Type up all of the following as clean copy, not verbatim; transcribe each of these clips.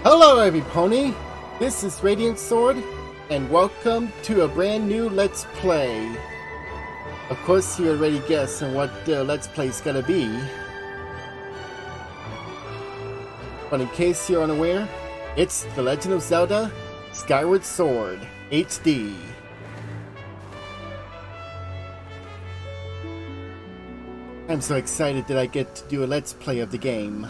Hello everypony, this is Radiant Sword, and welcome to a brand new Let's Play. Of course you already guessed on what Let's Play is gonna be. But in case you're unaware, it's The Legend of Zelda Skyward Sword HD. I'm so excited that I get to do a Let's Play of the game.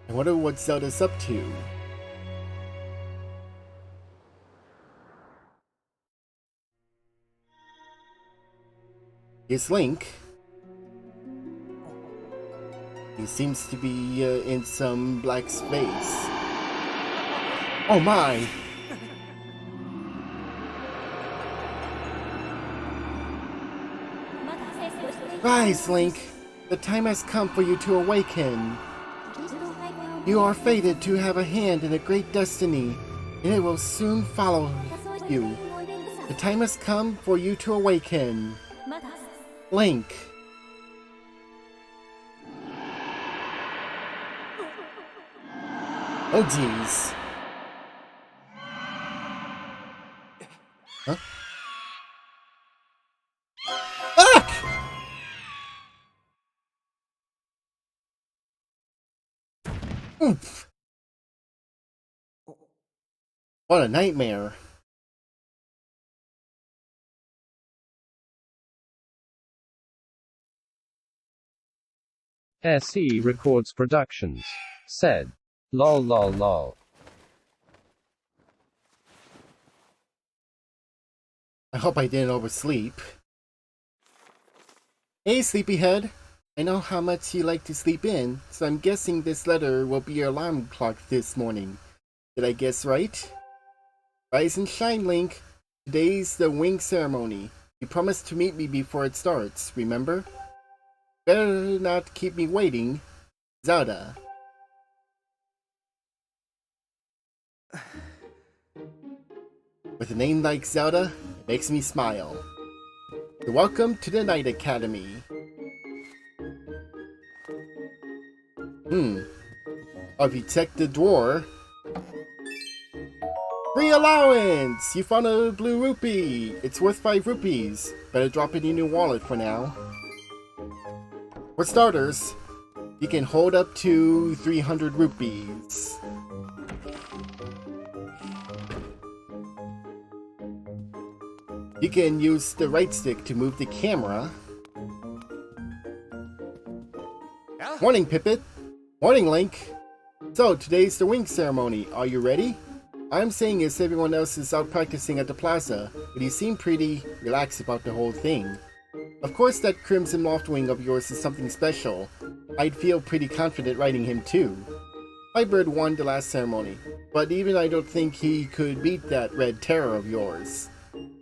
I wonder what Zelda's up to. Here's Link. He seems to be in some black space. Oh my! Rise, Link! The time has come for you to awaken. You are fated to have a hand in a great destiny, and it will soon follow you. The time has come for you to awaken. Link. Oh jeez. Huh? Oof. What a nightmare. SE Records Productions. Said. Lol lol lol. I hope I didn't oversleep. Hey, sleepyhead. I know how much you like to sleep in, so I'm guessing this letter will be your alarm clock this morning. Did I guess right? Rise and shine, Link. Today's the wing ceremony. You promised to meet me before it starts, remember? Better not keep me waiting. Zelda. With a name like Zelda, it makes me smile. So welcome to the Night Academy. Oh, if you check the drawer... Free allowance! You found a blue rupee! It's worth 5 rupees. Better drop it in your wallet for now. For starters, you can hold up to 300 rupees. You can use the right stick to move the camera. Morning, Pippet! Morning, Link! So, today's the wing ceremony. Are you ready? I'm saying as everyone else is out practicing at the plaza, but you seem pretty relaxed about the whole thing. Of course that Crimson Loftwing of yours is something special. I'd feel pretty confident riding him too. My bird won the last ceremony, but even I don't think he could beat that Red Terror of yours.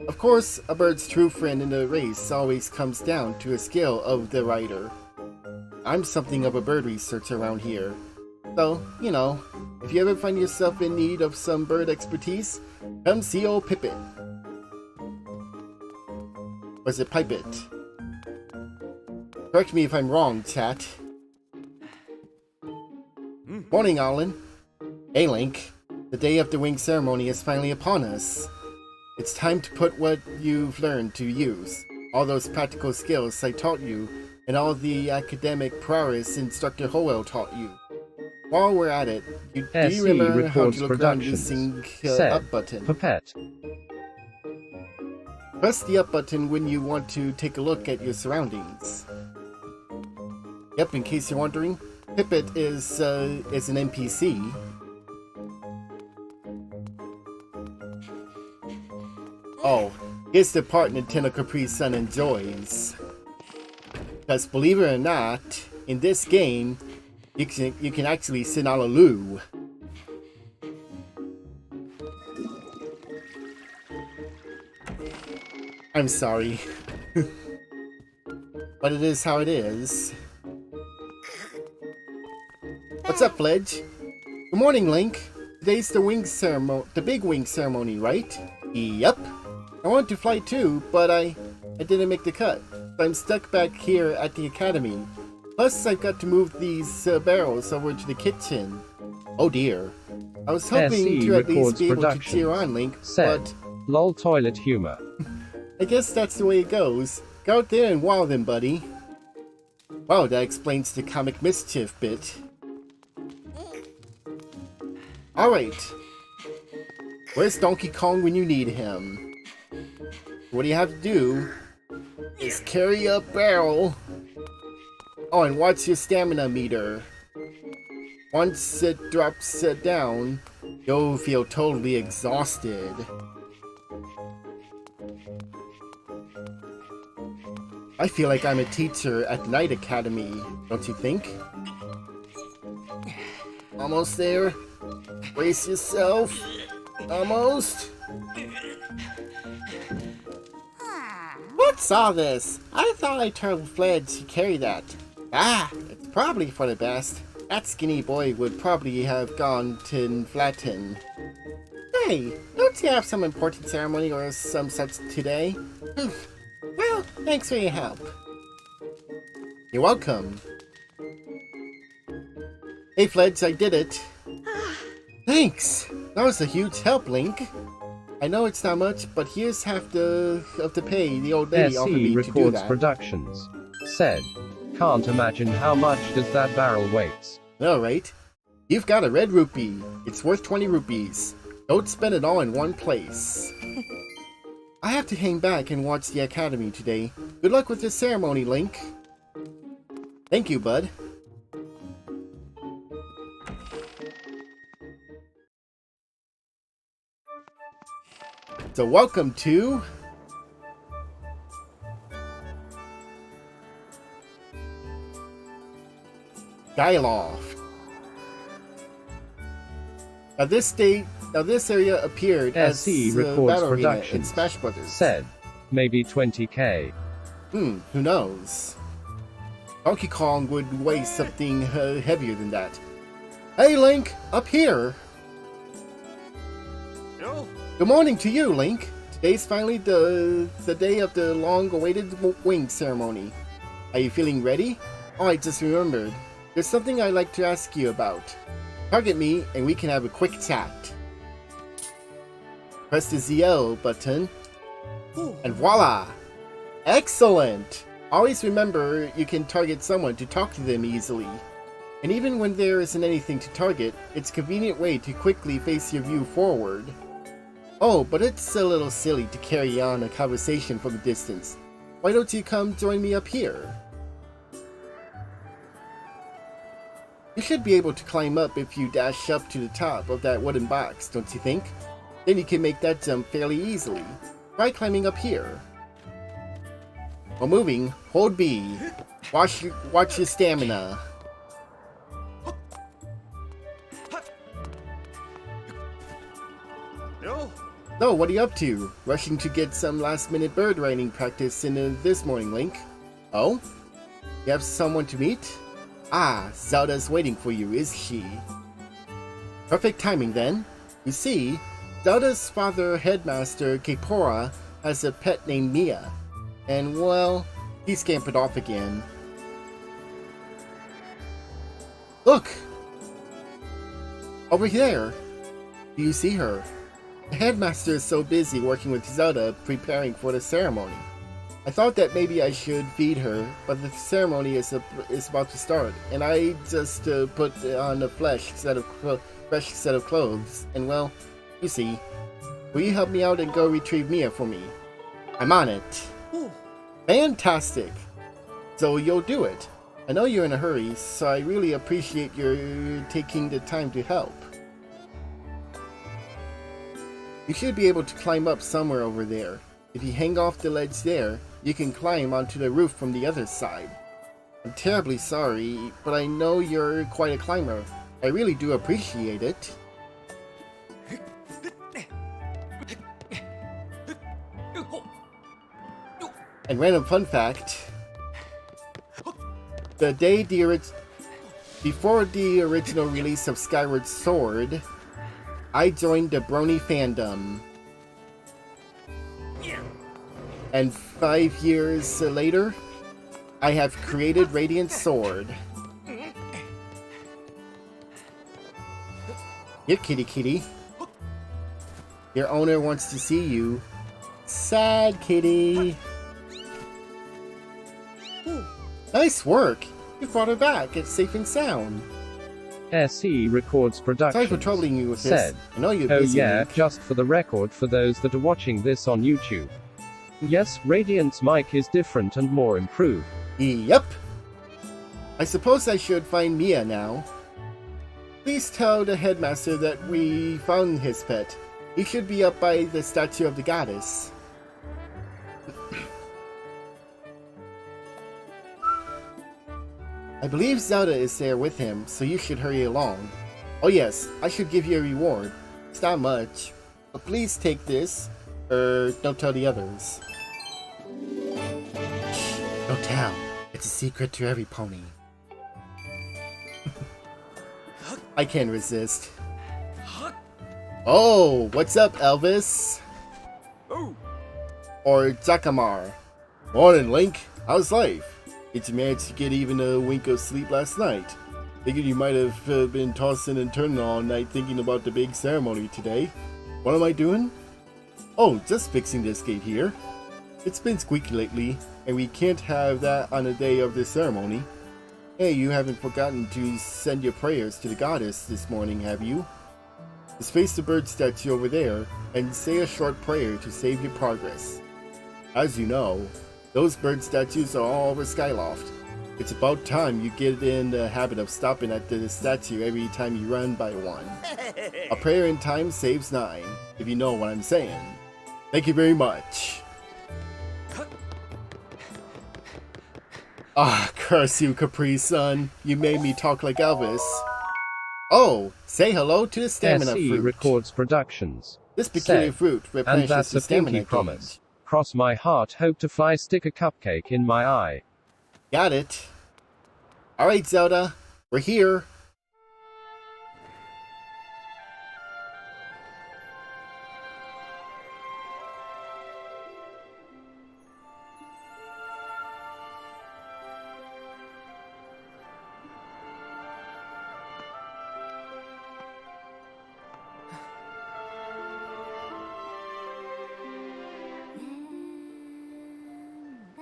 Of course, a bird's true friend in a race always comes down to a skill of the rider. I'm something of a bird researcher around here. So, you know, if you ever find yourself in need of some bird expertise, come see old Pippet. Or is it Pipet? Correct me if I'm wrong, chat. Morning, Alan. Hey, Link. The day of the wing ceremony is finally upon us. It's time to put what you've learned to use. All those practical skills I taught you, and all the academic prowess Instructor Howell taught you. While we're at it, do you remember how to look around using up button? Puppet. Press the up button when you want to take a look at your surroundings. Yep, in case you're wondering, Pippet is an NPC. Oh, here's the part Nintendo Capri Sun enjoys. Because believe it or not, in this game, you can actually sit on a loo. I'm sorry. But it is how it is. What's up, Fledge? Good morning, Link. Today's the big wing ceremony, right? Yep. I wanted to fly too, but I didn't make the cut. I'm stuck back here at the academy. Plus, I've got to move these barrels over to the kitchen. Oh dear. I was hoping to at least be able to cheer on, Link, but... Lol toilet humor. I guess that's the way it goes. Go out there and wow them, buddy. Wow, that explains the comic mischief bit. Alright. Where's Donkey Kong when you need him? What you have to do is carry a barrel. Oh, and watch your stamina meter. Once it drops down, you'll feel totally exhausted. I feel like I'm a teacher at the Night Academy, don't you think? Almost there. Brace yourself. Almost. What's all this? I thought I told Fledge to carry that. Ah, it's probably for the best. That skinny boy would probably have gone to flatten. Hey, don't you have some important ceremony or some such today? Well, thanks for your help. You're welcome. Hey Fledge, I did it. Thanks! That was a huge help, Link. I know it's not much, but here's half of the pay the old lady offered me to do Records that. Productions. Said. Can't imagine how much does that barrel weight. Alright. You've got a red rupee. It's worth 20 rupees. Don't spend it all in one place. I have to hang back and watch the academy today. Good luck with the ceremony, Link. Thank you, bud. So welcome to... Skyloft. Now this area appeared as SE the Records battle arena in Productions. Smash Brothers. Said. Maybe 20k. Who knows? Donkey Kong would weigh something heavier than that. Hey Link, up here! No. Good morning to you, Link. Today's finally the day of the long-awaited wing ceremony. Are you feeling ready? Oh, I just remembered. There's something I'd like to ask you about. Target me and we can have a quick chat. Press the ZL button and voila! Excellent! Always remember you can target someone to talk to them easily. And even when there isn't anything to target, it's a convenient way to quickly face your view forward. Oh, but it's a little silly to carry on a conversation from a distance. Why don't you come join me up here? You should be able to climb up if you dash up to the top of that wooden box, don't you think? Then you can make that jump fairly easily. Try climbing up here. While moving, hold B. Watch your stamina. No. So, what are you up to? Rushing to get some last-minute bird riding practice in this morning, Link? Oh? You have someone to meet? Ah, Zelda's waiting for you, is she? Perfect timing then. You see, Zelda's father, Headmaster Kepora, has a pet named Mia. And, well, he scampered off again. Look! Over there! Do you see her? The headmaster is so busy working with Zelda preparing for the ceremony. I thought that maybe I should feed her, but the ceremony is about to start, and I just put on a fresh set of clothes. And well, you see, will you help me out and go retrieve Mia for me? I'm on it. Fantastic! So you'll do it. I know you're in a hurry, so I really appreciate your taking the time to help. You should be able to climb up somewhere over there. If you hang off the ledge there, you can climb onto the roof from the other side. I'm terribly sorry, but I know you're quite a climber. I really do appreciate it. And random fun fact, the day before the original release of Skyward Sword, I joined the Brony fandom. And 5 years later, I have created Radiant Sword. Here, kitty kitty. Your owner wants to see you. Sad kitty. Nice work. You brought her back. It's safe and sound. SE Records Productions. Sorry for troubling you with said, this. I know you're oh busy. yeah, Link. just for the record for those that are watching this on YouTube. Yes, Radiant's mic is different and more improved. Yep. I suppose I should find Mia now. Please tell the headmaster that we found his pet. He should be up by the statue of the goddess. I believe Zelda is there with him, so you should hurry along. Oh yes, I should give you a reward. It's not much, but please take this, or don't tell the others. Shh, don't tell. It's a secret to every pony. I can't resist. Oh, what's up, Elvis? Or Jakamar. Morning, Link. How's life? Did you manage to get even a wink of sleep last night? Figured you might have been tossing and turning all night thinking about the big ceremony today. What am I doing? Oh, just fixing this gate here. It's been squeaky lately, and we can't have that on the day of the ceremony. Hey, you haven't forgotten to send your prayers to the goddess this morning, have you? Just face the bird statue over there, and say a short prayer to save your progress. As you know, those bird statues are all over Skyloft. It's about time you get in the habit of stopping at the statue every time you run by one. A prayer in time saves 9, if you know what I'm saying. Thank you very much. Ah, curse you, Capri-sun. You made me talk like Elvis. Oh, say hello to the stamina SE fruit. Records Productions. This peculiar said, fruit and replenishes that's the a stamina pinky gauge. promise. Cross my heart, hope to fly, stick a cupcake in my eye. Got it. Alright, Zelda. We're here.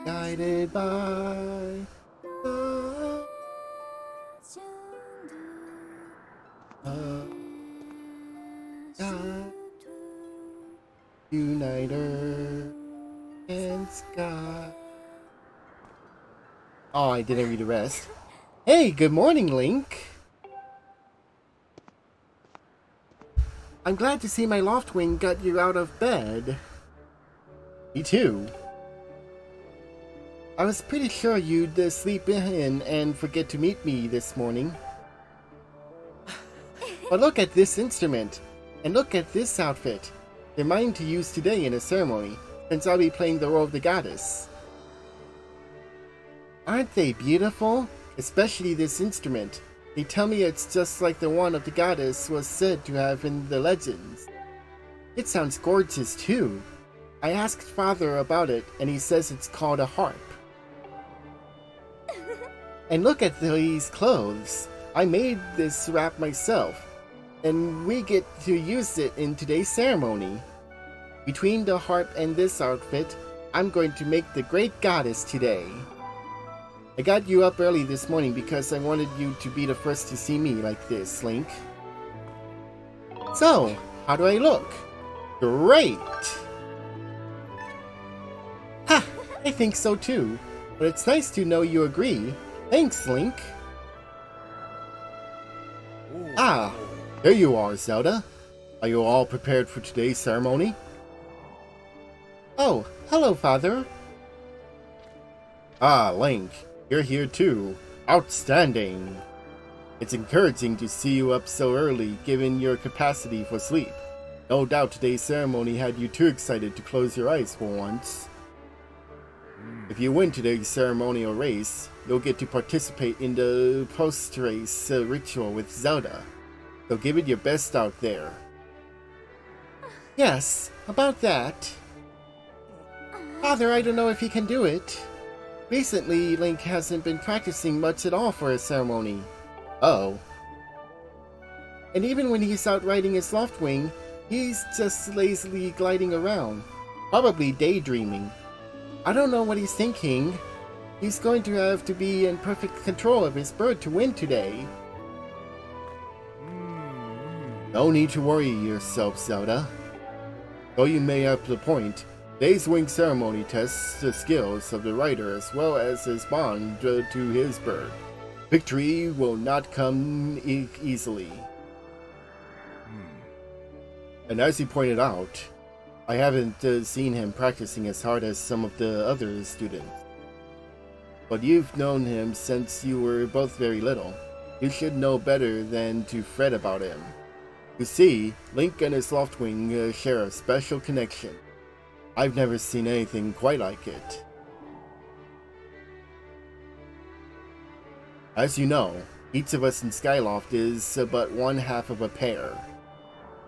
Guided by the God, Uniter and Sky. Oh, I didn't read the rest. Hey, good morning, Link. I'm glad to see my Loftwing got you out of bed. Me too. I was pretty sure you'd sleep in and forget to meet me this morning. But look at this instrument, and look at this outfit. They're mine to use today in a ceremony, since I'll be playing the role of the goddess. Aren't they beautiful? Especially this instrument. They tell me it's just like the one of the goddess was said to have in the legends. It sounds gorgeous too. I asked Father about it, and he says it's called a harp. And look at these clothes. I made this wrap myself, and we get to use it in today's ceremony. Between the harp and this outfit, I'm going to make the great goddess today. I got you up early this morning because I wanted you to be the first to see me like this, Link. So, how do I look? Great! Ha! I think so too, but it's nice to know you agree. Thanks, Link. Ah, there you are, Zelda. Are you all prepared for today's ceremony? Oh, hello, Father. Ah, Link, you're here too. Outstanding. It's encouraging to see you up so early, given your capacity for sleep. No doubt today's ceremony had you too excited to close your eyes for once. If you win today's ceremonial race, you'll get to participate in the post-race ritual with Zelda. So give it your best out there. Yes, about that. Father, I don't know if he can do it. Recently, Link hasn't been practicing much at all for a ceremony. Oh. And even when he's out riding his Loftwing, he's just lazily gliding around. Probably daydreaming. I don't know what he's thinking. He's going to have to be in perfect control of his bird to win today. No need to worry yourself, Zelda. Though you may have the point, today's wing ceremony tests the skills of the rider as well as his bond to his bird. Victory will not come easily. And as he pointed out, I haven't seen him practicing as hard as some of the other students. But you've known him since you were both very little. You should know better than to fret about him. You see, Link and his Loftwing share a special connection. I've never seen anything quite like it. As you know, each of us in Skyloft is but one half of a pair.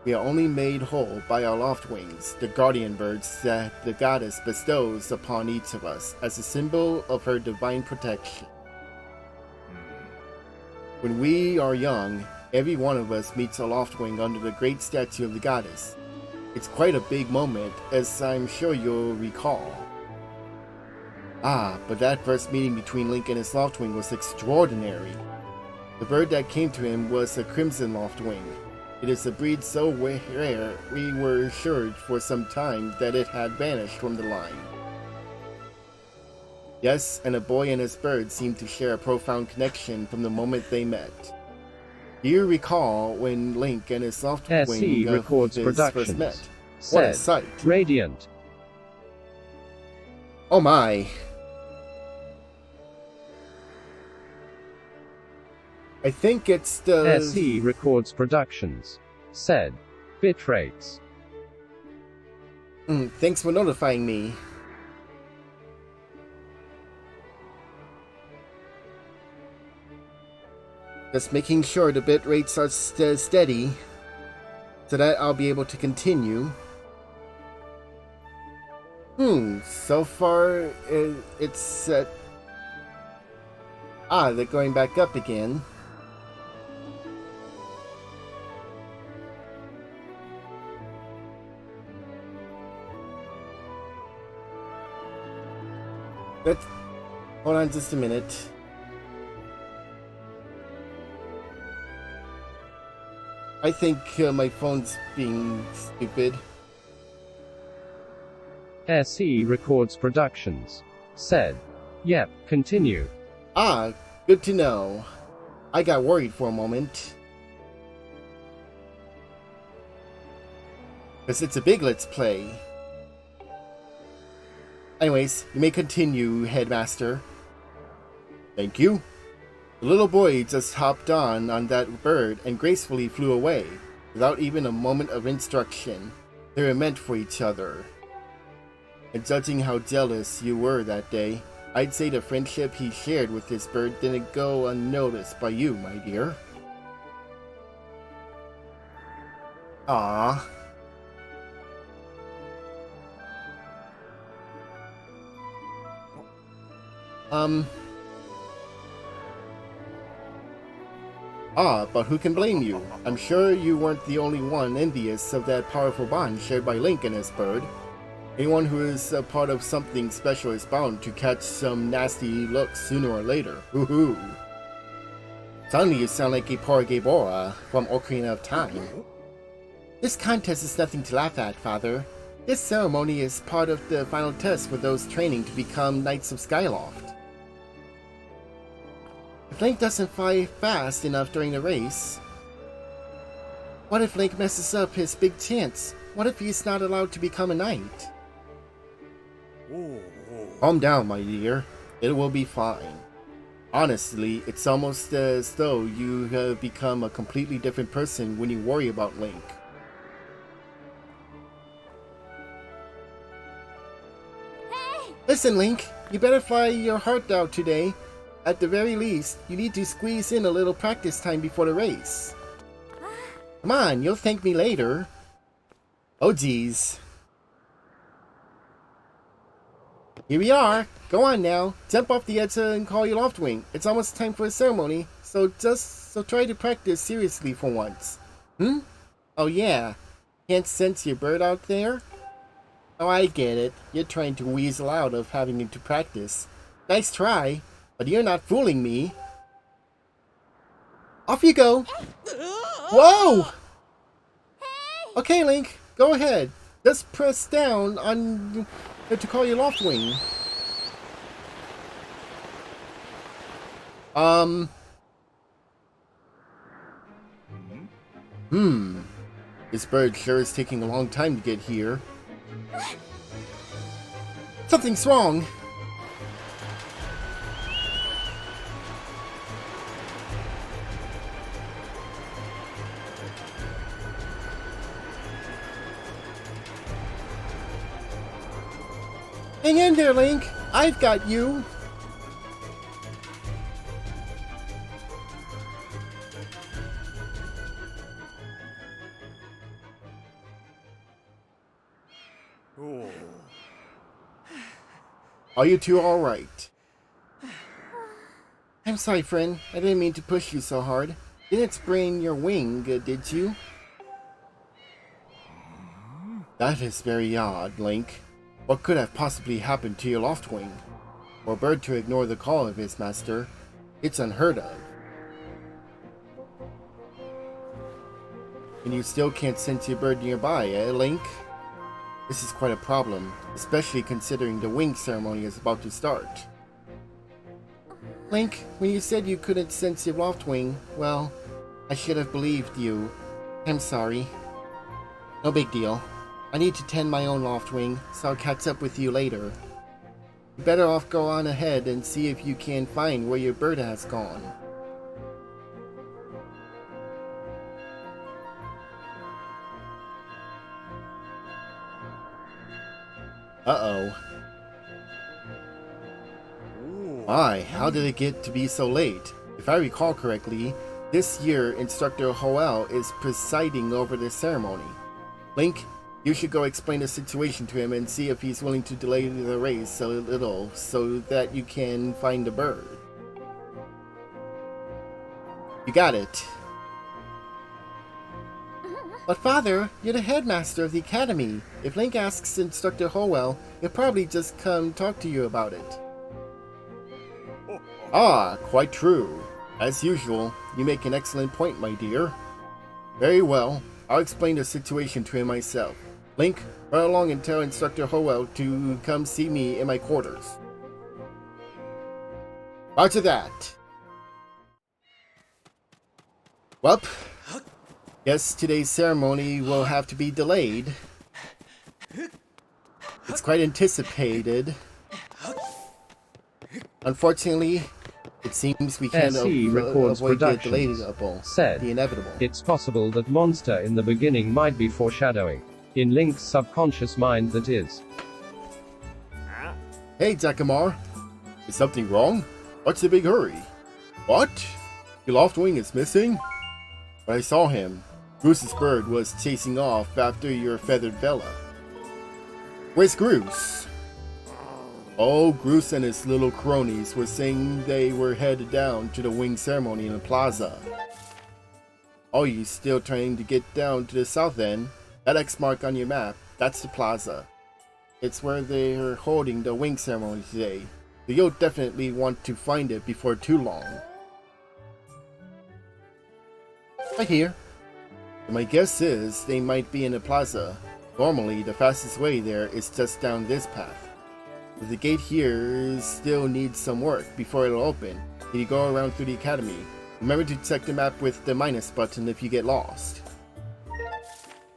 We are only made whole by our Loftwings, the guardian birds that the goddess bestows upon each of us as a symbol of her divine protection. When we are young, every one of us meets a Loftwing under the great statue of the goddess. It's quite a big moment, as I'm sure you'll recall. Ah, but that first meeting between Link and his Loftwing was extraordinary. The bird that came to him was a Crimson Loftwing. It is a breed so rare, we were assured for some time that it had vanished from the line. Yes, and a boy and his bird seemed to share a profound connection from the moment they met. Do you recall when Link and his Loftwing records first met? Said, what a sight! Radiant. Oh my! I think it's the... SE Records Productions. Said. Bitrates. Thanks for notifying me. Just making sure the bit rates are steady, so that I'll be able to continue. So far it's set. They're going back up again. Hold on just a minute. I think my phone's being stupid. SE Records Productions. Said. Yep, continue. Good to know. I got worried for a moment. Because it's a big Let's Play. Anyways, you may continue, Headmaster. Thank you. The little boy just hopped on that bird and gracefully flew away, without even a moment of instruction. They were meant for each other. And judging how jealous you were that day, I'd say the friendship he shared with this bird didn't go unnoticed by you, my dear. Ah. But who can blame you? I'm sure you weren't the only one envious of that powerful bond shared by Link and his bird. Anyone who is a part of something special is bound to catch some nasty looks sooner or later. Woohoo! Suddenly you sound like a poor Gabora from Ocarina of Time. This contest is nothing to laugh at, Father. This ceremony is part of the final test for those training to become Knights of Skyloft. If Link doesn't fly fast enough during the race, what if Link messes up his big chance? What if he's not allowed to become a knight? Calm down, my dear. It will be fine. Honestly, it's almost as though you have become a completely different person when you worry about Link. Listen, Link, you better fly your heart out today. At the very least, you need to squeeze in a little practice time before the race. Come on, you'll thank me later. Oh geez. Here we are. Go on now. Jump off the edge and call your loft wing. It's almost time for a ceremony, so try to practice seriously for once. Hmm? Oh yeah. Can't sense your bird out there? Oh, I get it. You're trying to weasel out of having to practice. Nice try, but you're not fooling me. Off you go. Whoa! Okay, Link, go ahead. Just press down on to call your loft wing. This bird sure is taking a long time to get here. Something's wrong. Hang in there, Link. I've got you. Are you two all right? I'm sorry, friend. I didn't mean to push you so hard. Didn't sprain your wing, did you? That is very odd, Link. What could have possibly happened to your loft wing? For a bird to ignore the call of his master, it's unheard of. And you still can't sense your bird nearby, eh, Link? This is quite a problem, especially considering the wing ceremony is about to start. Link, when you said you couldn't sense your loft wing, well, I should have believed you. I'm sorry. No big deal. I need to tend my own loft wing, so I'll catch up with you later. You better off go on ahead and see if you can find where your bird has gone. Uh-oh. My, how did it get to be so late? If I recall correctly, this year Instructor Hoel is presiding over this ceremony. Link, you should go explain the situation to him and see if he's willing to delay the race a little so that you can find the bird. You got it. But Father, you're the headmaster of the academy. If Link asks Instructor Hoel, he'll probably just come talk to you about it. Ah, quite true. As usual, you make an excellent point, my dear. Very well, I'll explain the situation to him myself. Link, run along and tell Instructor Hoel to come see me in my quarters. Roger that. Well, guess today's ceremony will have to be delayed. It's quite anticipated. Unfortunately, it seems we can't avoid the delayable, the inevitable. It's possible that monster in the beginning might be foreshadowing. In Link's subconscious mind, that is. Hey, Jakamar. Is something wrong? What's the big hurry? What? Your loft wing is missing? But I saw him. Groose's bird was chasing off after your feathered Bella. Where's Groose? Oh, Groose and his little cronies were saying they were headed down to the wing ceremony in the plaza. Oh, you still trying to get down to the south end? That X mark on your map, that's the plaza. It's where they're holding the wing ceremony today, so you'll definitely want to find it before too long. Right here. And my guess is they might be in the plaza. Normally, the fastest way there is just down this path. But the gate here still needs some work before it'll open. If you go around through the academy, remember to check the map with the minus button if you get lost.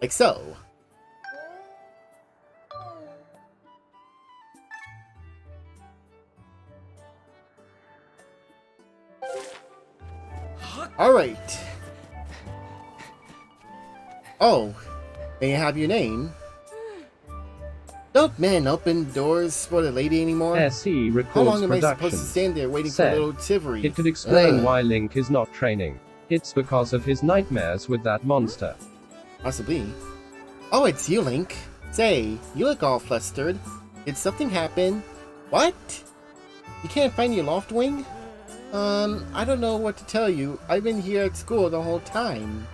Like so. Alright. Oh, may I have your name? Don't men open doors for the lady anymore? SE How Records long am I supposed to Productions stand there waiting for said, little Tivery? It could explain Ugh. why Link is not training. It's because of his nightmares with that monster. Possibly. Oh, it's you, Link. Say, you look all flustered. Did something happen? What? You can't find your loft wing? I don't know what to tell you. I've been here at school the whole time.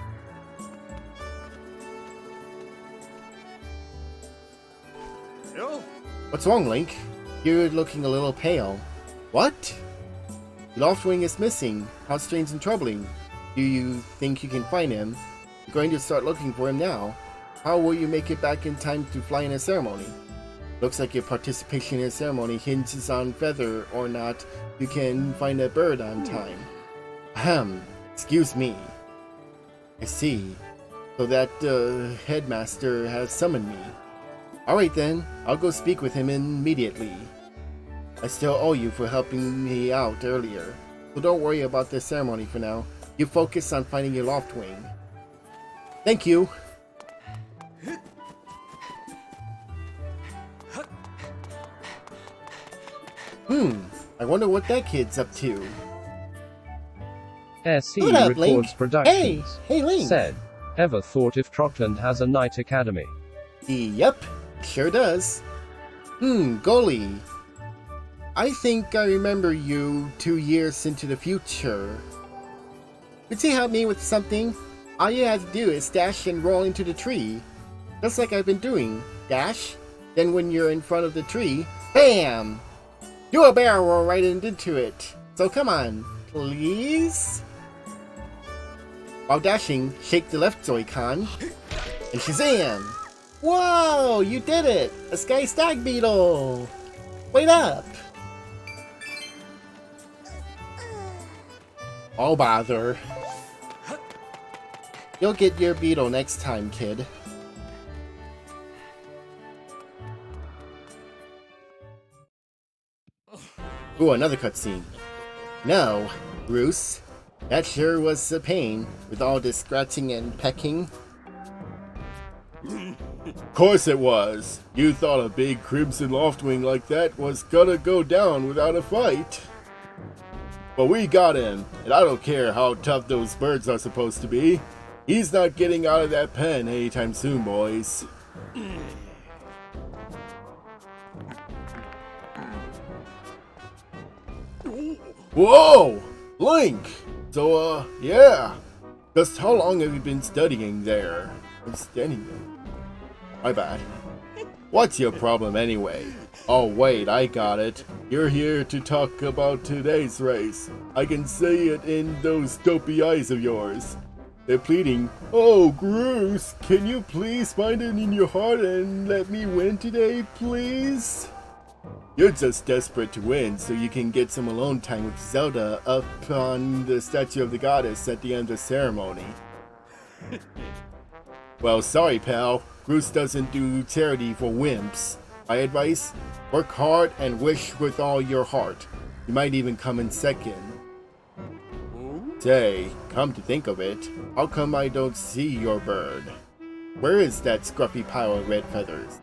What's wrong, Link? You're looking a little pale. What? Your loft wing is missing. How strange and troubling. Do you think you can find him? You're going to start looking for him now. How will you make it back in time to fly in a ceremony? Looks like your participation in a ceremony hinges on whether or not you can find a bird on time. Ahem, excuse me. I see. So that headmaster has summoned me. Alright then, I'll go speak with him immediately. I still owe you for helping me out earlier, so don't worry about this ceremony for now. You focus on finding your loft wing. Thank you. I wonder what that kid's up to. SE What up, Records Link? Productions Hey, Link. said, Ever thought if Trockland has a night academy? Yep, sure does. Goalie. I think I remember you 2 years into the future. Could you help me with something? All you have to do is dash and roll into the tree. Just like I've been doing. Dash, then when you're in front of the tree, BAM! Do a barrel roll right into it. So come on, please? While dashing, shake the left Joy-Con, and Shazam! Whoa, you did it! A Sky Stag Beetle! Wait up! Oh bother. You'll get your beetle next time, kid. Ooh, another cutscene. No, Groose. That sure was a pain, with all this scratching and pecking. Course it was. You thought a big Crimson Loftwing like that was gonna go down without a fight. But we got him, and I don't care how tough those birds are supposed to be. He's not getting out of that pen anytime soon, boys. Whoa! Link! So, yeah. Just how long have you been studying there? I'm standing there. My bad. What's your problem anyway? Oh wait, I got it. You're here to talk about today's race. I can see it in those dopey eyes of yours. They're pleading, "Oh, Groose, can you please find it in your heart and let me win today, please?" You're just desperate to win so you can get some alone time with Zelda up on the statue of the goddess at the end of the ceremony. Well, sorry pal, Groose doesn't do charity for wimps. My advice? Work hard and wish with all your heart. You might even come in second. Say, come to think of it, how come I don't see your bird? Where is that scruffy pile of red feathers?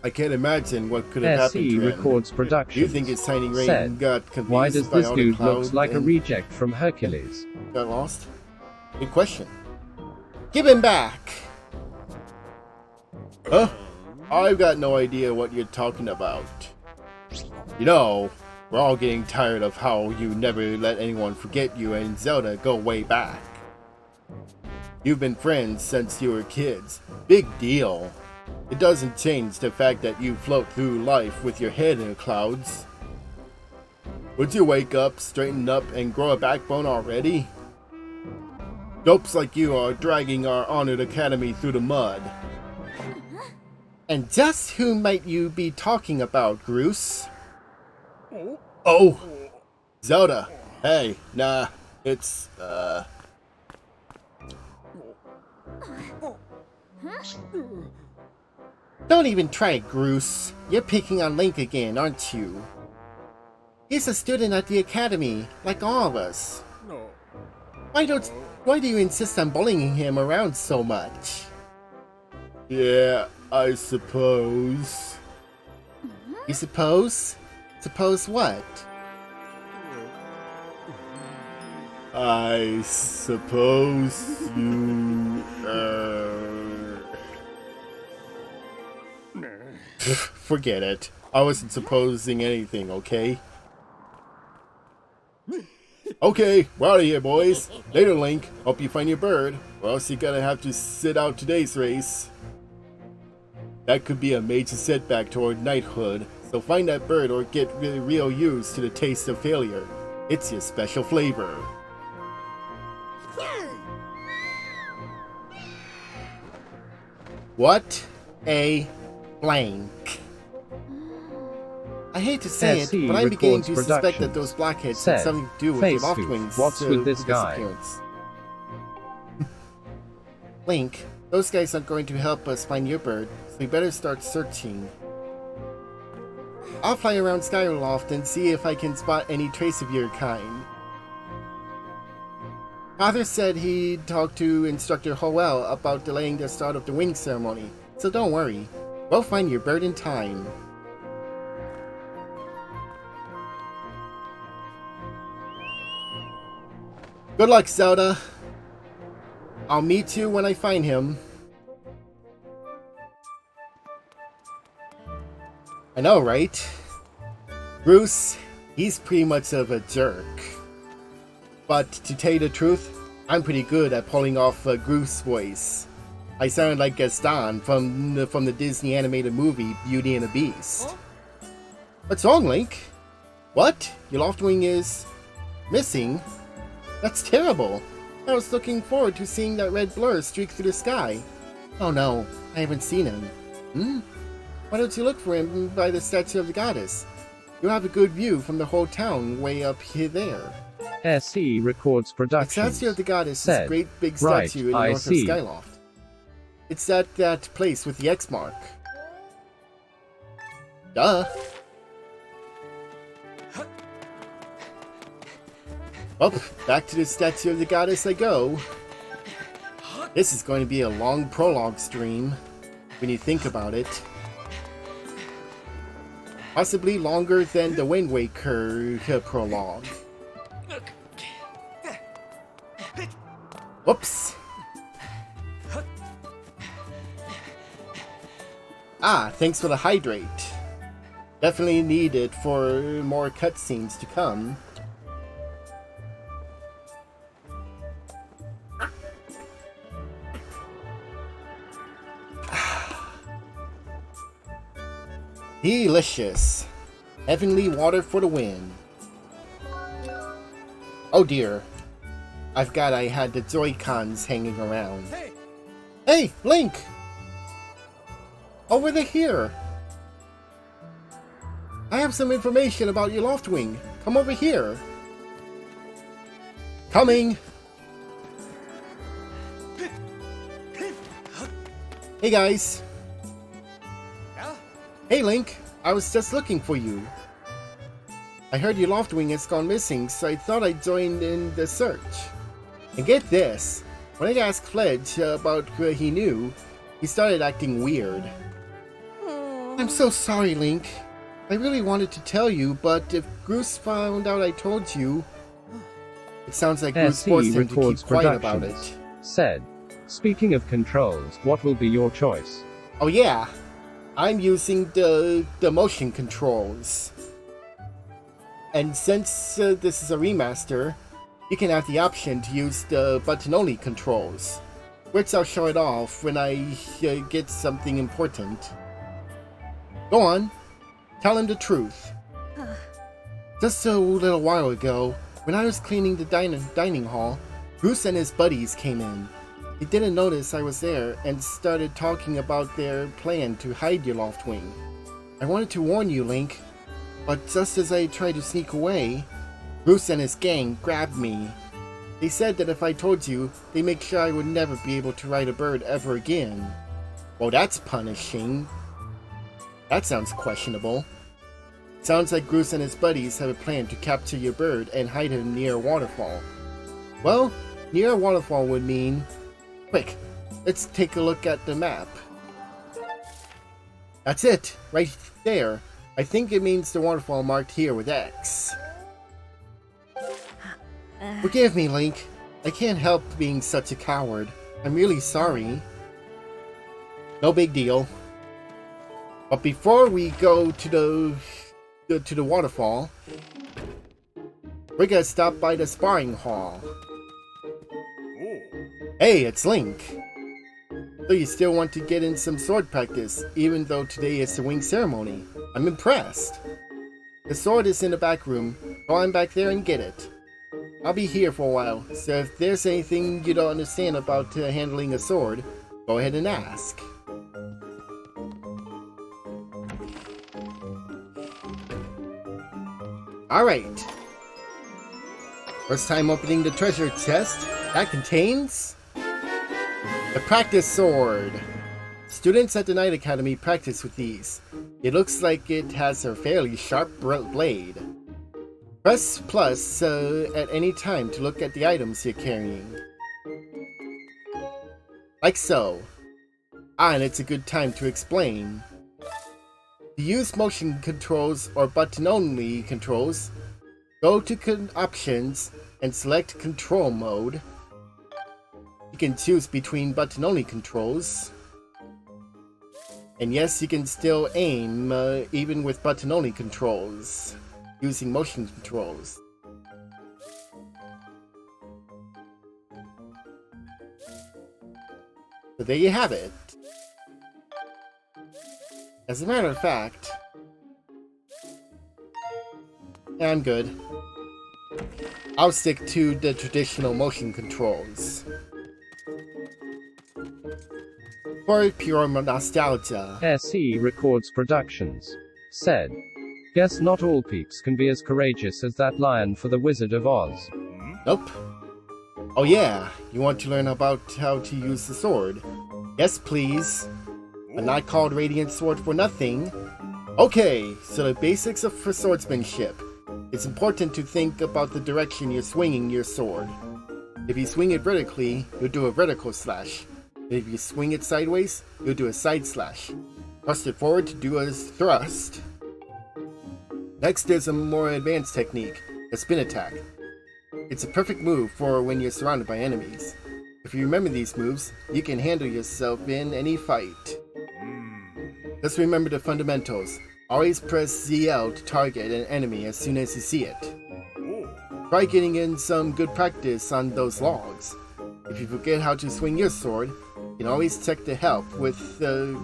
I can't imagine what could have happened SE to him. Records Productions Do you think his Shining Rain said, got confused Why does by this all the dude clouds looks like a and reject from Hercules? got lost? Good question. Give him back! Huh? I've got no idea what you're talking about. You know, we're all getting tired of how you never let anyone forget you and Zelda go way back. You've been friends since you were kids. Big deal. It doesn't change the fact that you float through life with your head in the clouds. Would you wake up, straighten up, and grow a backbone already? Dopes like you are dragging our honored academy through the mud. And just who might you be talking about, Groose? Oh! Zelda! Hey, nah, it's, Don't even try it, Groose. You're picking on Link again, aren't you? He's a student at the academy, like all of us. Why do you insist on bullying him around so much? Yeah, I suppose. You suppose? Suppose what? I suppose you, Forget it. I wasn't supposing anything, okay? Okay, we're out of here, boys. Later, Link. Hope you find your bird, or else you're gonna have to sit out today's race. That could be a major setback toward knighthood, so find that bird or get really real used to the taste of failure. It's your special flavor. What a blank. I hate to say it, but I'm beginning to suspect that those blackheads had something to do with your Loftwing's what's with this guy? disappearance. Link, those guys aren't going to help us find your bird, so we better start searching. I'll fly around Skyward and see if I can spot any trace of your kind. Father said he'd talk to Instructor Howell about delaying the start of the wing ceremony, so don't worry. We'll find your bird in time. Good luck, Zelda. I'll meet you when I find him. I know, right? Groose, he's pretty much of a jerk. But to tell you the truth, I'm pretty good at pulling off a Groose voice. I sound like Gaston from the Disney animated movie Beauty and the Beast. What's wrong, Link? What? Your Loftwing is missing? That's terrible. I was looking forward to seeing that red blur streak through the sky. Oh no, I haven't seen him. Why don't you look for him by the statue of the goddess? You'll have a good view from the whole town way up here there. SE Records Productions. The statue of the goddess is a great big statue in the north of Skyloft. It's at that place with the X mark. Duh. Well, back to the statue of the goddess I go. This is going to be a long prologue stream, when you think about it. Possibly longer than the Wind Waker prologue. Whoops. Ah, thanks for the hydrate. Definitely needed for more cutscenes to come. Delicious. Heavenly water for the win. Oh dear. I had the Joy-Cons hanging around. Hey, Link! Over here! I have some information about your Loftwing. Come over here. Coming! Hey guys! Hey Link, I was just looking for you. I heard your Loftwing has gone missing, so I thought I'd join in the search. And get this, when I asked Fledge about what he knew, he started acting weird. I'm so sorry, Link. I really wanted to tell you, but if Groose found out I told you... It sounds like Groose forced him to keep quiet about it. Said, speaking of controls, what will be your choice? Oh yeah, I'm using the motion controls. And since this is a remaster, you can have the option to use the button-only controls, which I'll show it off when I get something important. Go on, tell him the truth. Just a little while ago, when I was cleaning the dining hall, Groose and his buddies came in. They didn't notice I was there and started talking about their plan to hide your Loftwing. I wanted to warn you, Link, but just as I tried to sneak away, Groose and his gang grabbed me. They said that if I told you, they'd make sure I would never be able to ride a bird ever again. Well, that's punishing. That sounds questionable. Sounds like Groose and his buddies have a plan to capture your bird and hide him near a waterfall. Well, near a waterfall would mean... Quick, let's take a look at the map. That's it, right there. I think it means the waterfall marked here with X. Forgive me, Link. I can't help being such a coward. I'm really sorry. No big deal. But before we go to the waterfall, we're gonna stop by the sparring hall. Hey, it's Link. So you still want to get in some sword practice, even though today is the wing ceremony. I'm impressed. The sword is in the back room. Go on back there and get it. I'll be here for a while, so if there's anything you don't understand about handling a sword, go ahead and ask. Alright. First time opening the treasure chest. That contains the practice sword. Students at the Night Academy practice with these. It looks like it has a fairly sharp blade. Press plus at any time to look at the items you're carrying. Like so. And it's a good time to explain. To use motion controls or button-only controls, go to Options and select Control Mode. You can choose between button-only controls. And yes, you can still aim even with button-only controls, using motion controls. So there you have it. As a matter of fact, I'm good. I'll stick to the traditional motion controls. For pure nostalgia. SE Records Productions. Said. Guess not all peeps can be as courageous as that lion for the Wizard of Oz. Nope. Oh yeah, you want to learn about how to use the sword? Yes, please. But not called Radiant Sword for nothing. Okay, so the basics for swordsmanship. It's important to think about the direction you're swinging your sword. If you swing it vertically, you'll do a vertical slash. If you swing it sideways, you'll do a side slash. Thrust it forward to do a thrust. Next, there's a more advanced technique, a spin attack. It's a perfect move for when you're surrounded by enemies. If you remember these moves, you can handle yourself in any fight. Just remember the fundamentals. Always press ZL to target an enemy as soon as you see it. Try getting in some good practice on those logs. If you forget how to swing your sword, you can always check the help with the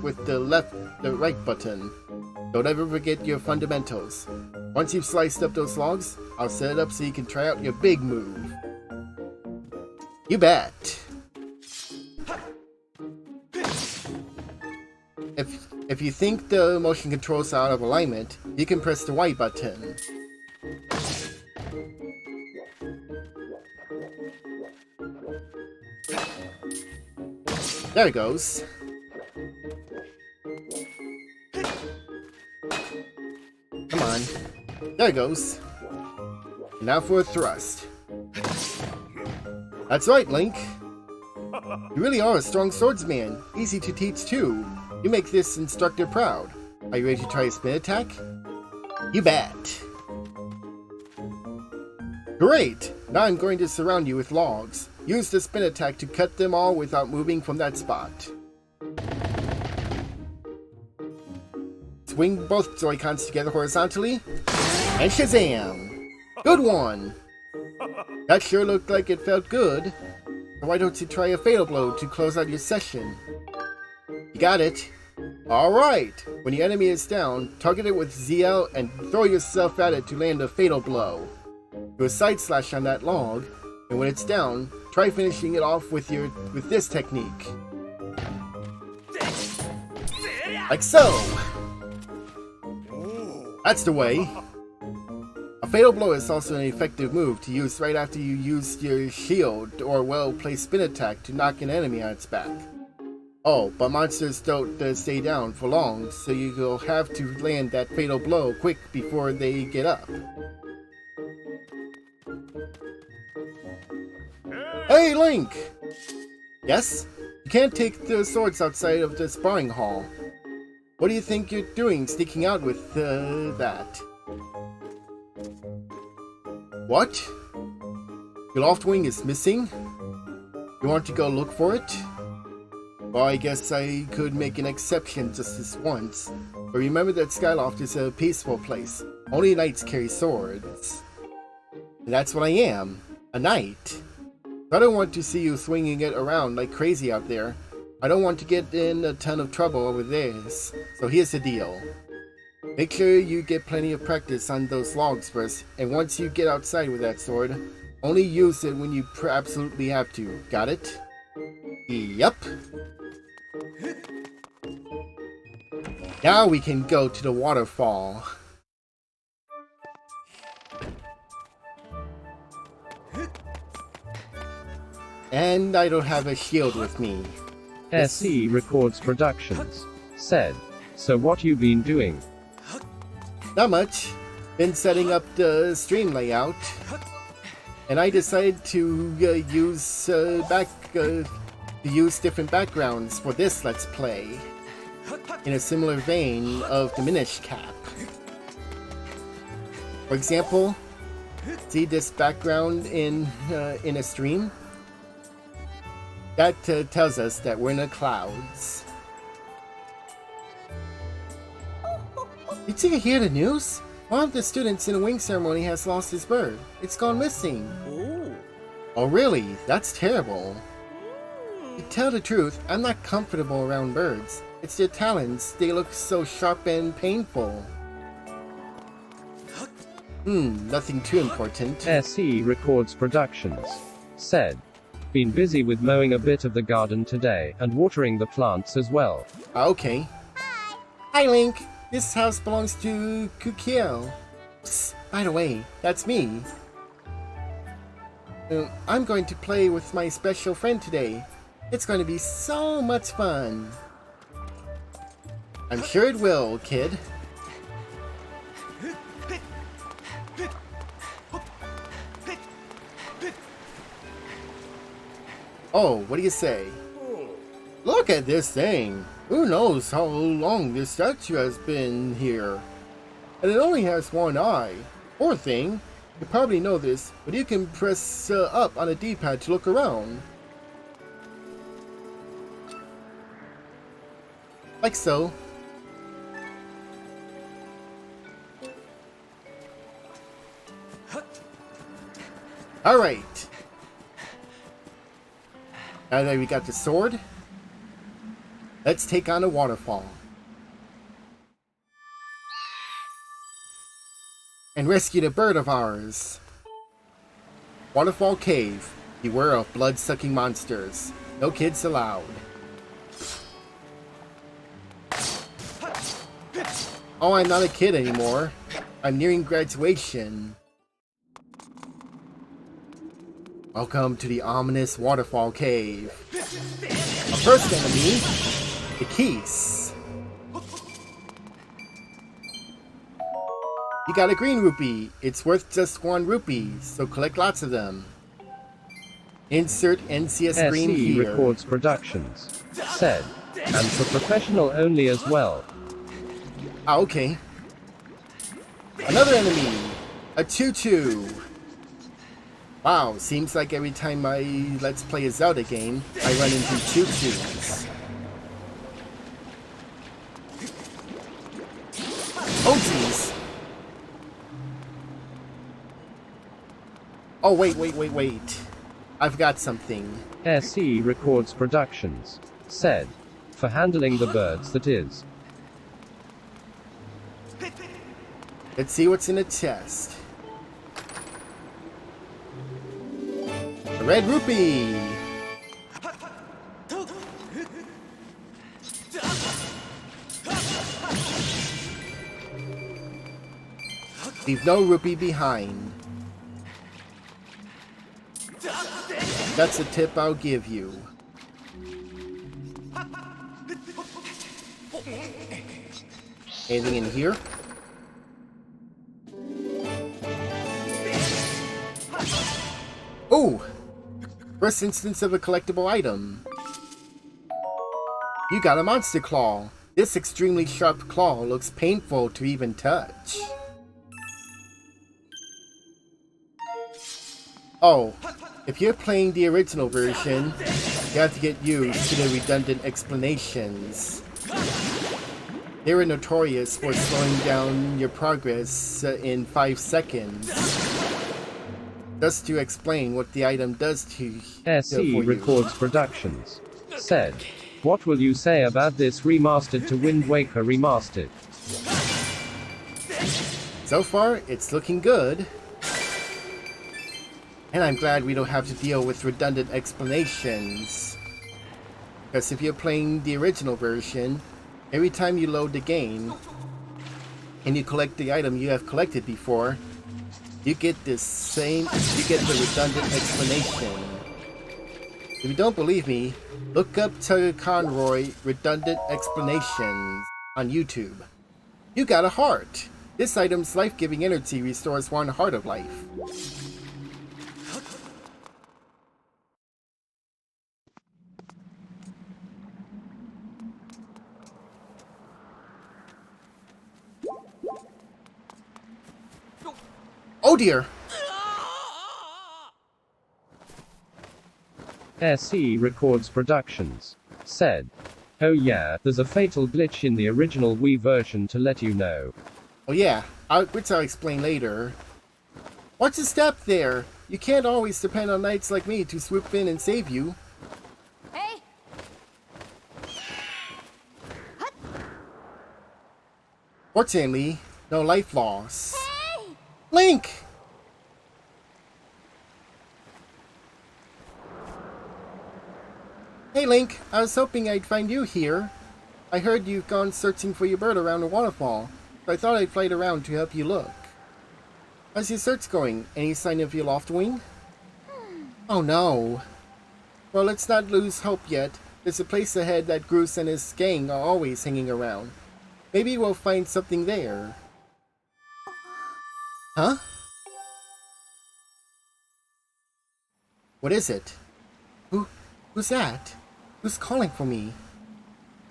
right button. Don't ever forget your fundamentals. Once you've sliced up those logs, I'll set it up so you can try out your big move. You bet! If you think the motion controls are out of alignment, you can press the Y button. There it goes. Come on. There it goes. Now for a thrust. That's right, Link. You really are a strong swordsman. Easy to teach too. You make this instructor proud. Are you ready to try a spin attack? You bet. Great! Now I'm going to surround you with logs. Use the spin attack to cut them all without moving from that spot. Swing both Joy-Cons together horizontally, and Shazam! Good one! That sure looked like it felt good. Why don't you try a Fatal Blow to close out your session? You got it. Alright, when the enemy is down, target it with ZL and throw yourself at it to land a Fatal Blow. Do a side slash on that log, and when it's down, try finishing it off with this technique. Like so! That's the way. A Fatal Blow is also an effective move to use right after you use your shield or well-placed spin attack to knock an enemy on its back. Oh, but monsters don't stay down for long, so you'll have to land that Fatal Blow quick before they get up. Hey, Link! Yes? You can't take the swords outside of the sparring hall. What do you think you're doing sneaking out with that? What? Your loft wing is missing? You want to go look for it? Well, I guess I could make an exception just this once. But remember that Skyloft is a peaceful place. Only knights carry swords. And that's what I am. A knight. I don't want to see you swinging it around like crazy out there. I don't want to get in a ton of trouble over this. So here's the deal. Make sure you get plenty of practice on those logs first. And once you get outside with that sword, only use it when you absolutely have to. Got it? Yep. Now we can go to the waterfall. And I don't have a shield with me. SE Records Productions said. So what you been doing? Not much. Been setting up the stream layout. And I decided to use different backgrounds for this Let's Play. In a similar vein of the Minish Cap. For example, see this background in a stream? That tells us that we're in the clouds. Did you hear the news? One of the students in the wing ceremony has lost his bird. It's gone missing. Oh really? That's terrible. To tell the truth, I'm not comfortable around birds. It's their talons. They look so sharp and painful. Nothing too important. SE Records Productions said. Been busy with mowing a bit of the garden today, and watering the plants as well. Okay. Hi Link! This house belongs to Kukiel. Psst, by the way, that's me. I'm going to play with my special friend today. It's going to be so much fun. I'm sure it will, kid. Oh, what do you say? Look at this thing. Who knows how long this statue has been here? And it only has one eye. Poor thing. You probably know this, but you can press up on a D-pad to look around. Like so. Alright. Now that we got the sword, let's take on a waterfall. And rescue the bird of ours. Waterfall Cave. Beware of blood-sucking monsters. No kids allowed. Oh, I'm not a kid anymore. I'm nearing graduation. Welcome to the ominous Waterfall Cave. Our first enemy, the Keys. You got a green rupee. It's worth just 1 rupee, so collect lots of them. Insert NCS green SE here. Records Productions said. And for professional only as well. Ah, okay. Another enemy, a tutu. Wow, seems like every time I let's play a Zelda game, I run into tutus. Oh jeez. Oh wait. I've got something. SE Records Productions said. For handling the birds that is. Let's see what's in the chest. A red rupee! Leave no rupee behind. That's a tip I'll give you. Anything in here? Oh! First instance of a collectible item. You got a monster claw. This extremely sharp claw looks painful to even touch. Oh, if you're playing the original version, you have to get used to the redundant explanations. They were notorious for slowing down your progress in 5 seconds. Just to explain what the item does to SE Records Productions said, "What will you say about this remastered to Wind Waker Remastered?" So far, it's looking good. And I'm glad we don't have to deal with redundant explanations. Because if you're playing the original version, every time you load the game and you collect the item you have collected before, you get the redundant explanation. If you don't believe me, look up Tugger Conroy redundant explanations on YouTube. You got a heart. This item's life-giving energy restores 1 heart of life. Oh dear! SE Records Productions said, "Oh yeah, there's a fatal glitch in the original Wii version to let you know." Oh yeah, which I'll explain later. Watch a step there! You can't always depend on knights like me to swoop in and save you. Hey! Fortunately, no life loss. Hey! Link! Hey Link, I was hoping I'd find you here. I heard you've gone searching for your bird around the waterfall, so I thought I'd fly around to help you look. How's your search going? Any sign of your loft wing? Oh no. Well, let's not lose hope yet. There's a place ahead that Groose and his gang are always hanging around. Maybe we'll find something there. Huh? What is it? Who's that? Who's calling for me?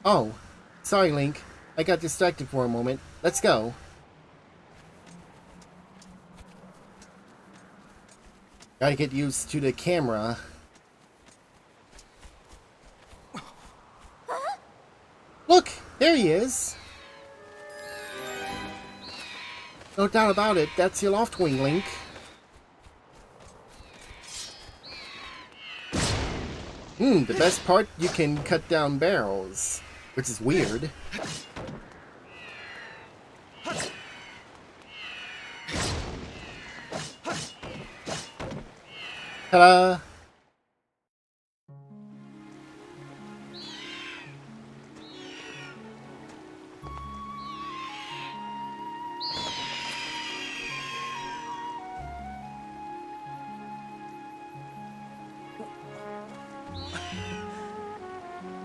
Oh, sorry Link. I got distracted for a moment. Let's go. Gotta get used to the camera. Look! There he is! No doubt about it, that's your loft wing, Link. The best part, you can cut down barrels, which is weird. Ta-da!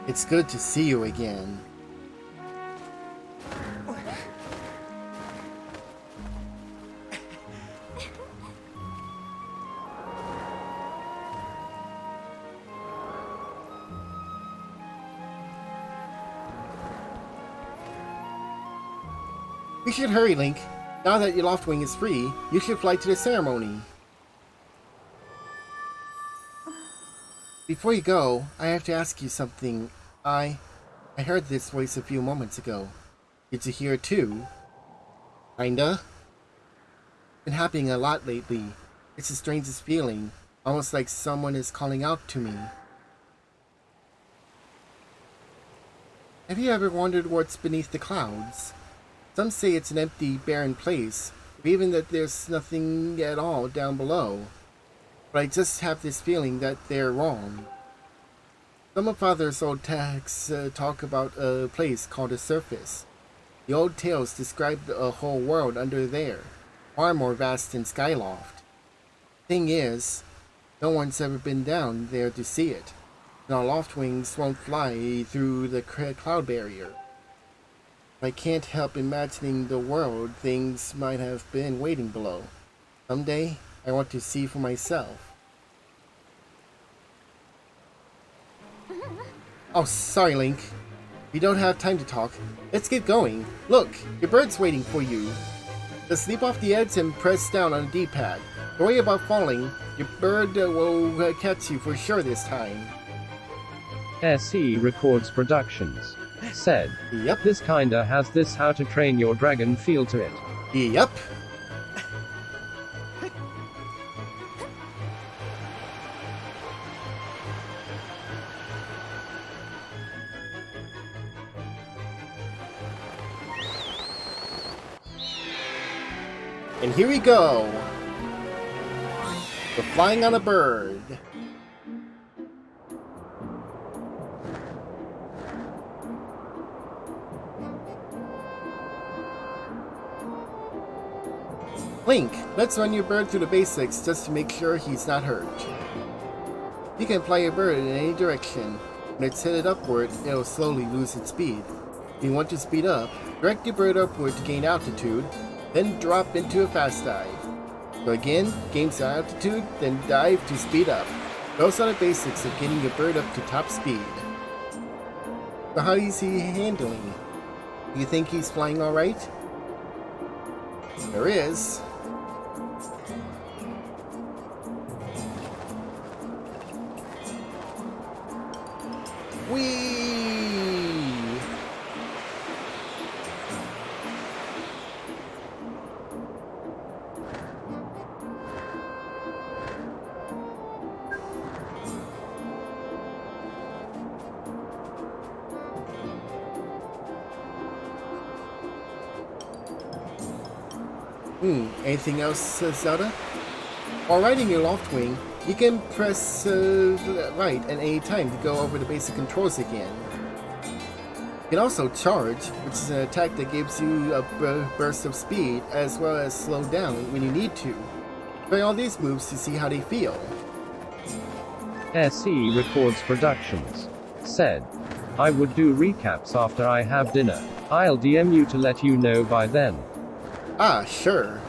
It's good to see you again. We should hurry, Link. Now that your loft wing is free, you should fly to the ceremony. Before you go, I have to ask you something. I heard this voice a few moments ago. Did you hear it too? Kinda? Been happening a lot lately. It's the strangest feeling. Almost like someone is calling out to me. Have you ever wondered what's beneath the clouds? Some say it's an empty, barren place, or even that there's nothing at all down below. But I just have this feeling that they're wrong. Some of Father's old texts talk about a place called the Surface. The old tales describe a whole world under there, far more vast than Skyloft. Thing is, no one's ever been down there to see it, and our loft wings won't fly through the cloud barrier. I can't help imagining the world things might have been waiting below. Someday, I want to see for myself. Oh, sorry, Link. We don't have time to talk. Let's get going. Look, your bird's waiting for you. Just leap off the edge and press down on the D-pad. Don't worry about falling. Your bird will catch you for sure this time. SE Records Productions. Said. Yep. This kinda has this How to Train Your Dragon feel to it. Yep. And here we go. We're flying on a bird. Link, let's run your bird through the basics just to make sure he's not hurt. You can fly your bird in any direction. When it's headed upward, it'll slowly lose its speed. If you want to speed up, direct your bird upward to gain altitude, then drop into a fast dive. So again, gain some altitude, then dive to speed up. Those are the basics of getting your bird up to top speed. So how is he handling? Do you think he's flying alright? There is. Whee! Anything else, Zelda? While riding your loft wing, you can press right at any time to go over the basic controls again. You can also charge, which is an attack that gives you a burst of speed, as well as slow down when you need to. Try all these moves to see how they feel. SE Records Productions. Said. I would do recaps after I have dinner. I'll DM you to let you know by then. Ah, sure.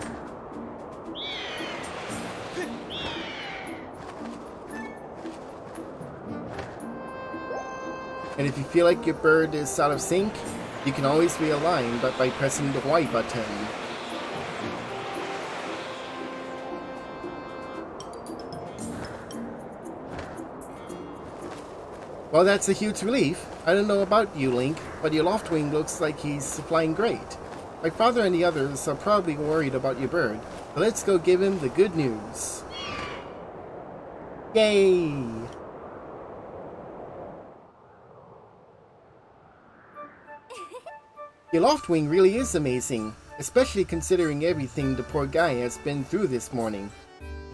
And if you feel like your bird is out of sync, you can always realign by pressing the Y button. Well, that's a huge relief. I don't know about you, Link, but your loft wing looks like he's flying great. My father and the others are probably worried about your bird, but let's go give him the good news. Yay! Your loft wing really is amazing, especially considering everything the poor guy has been through this morning.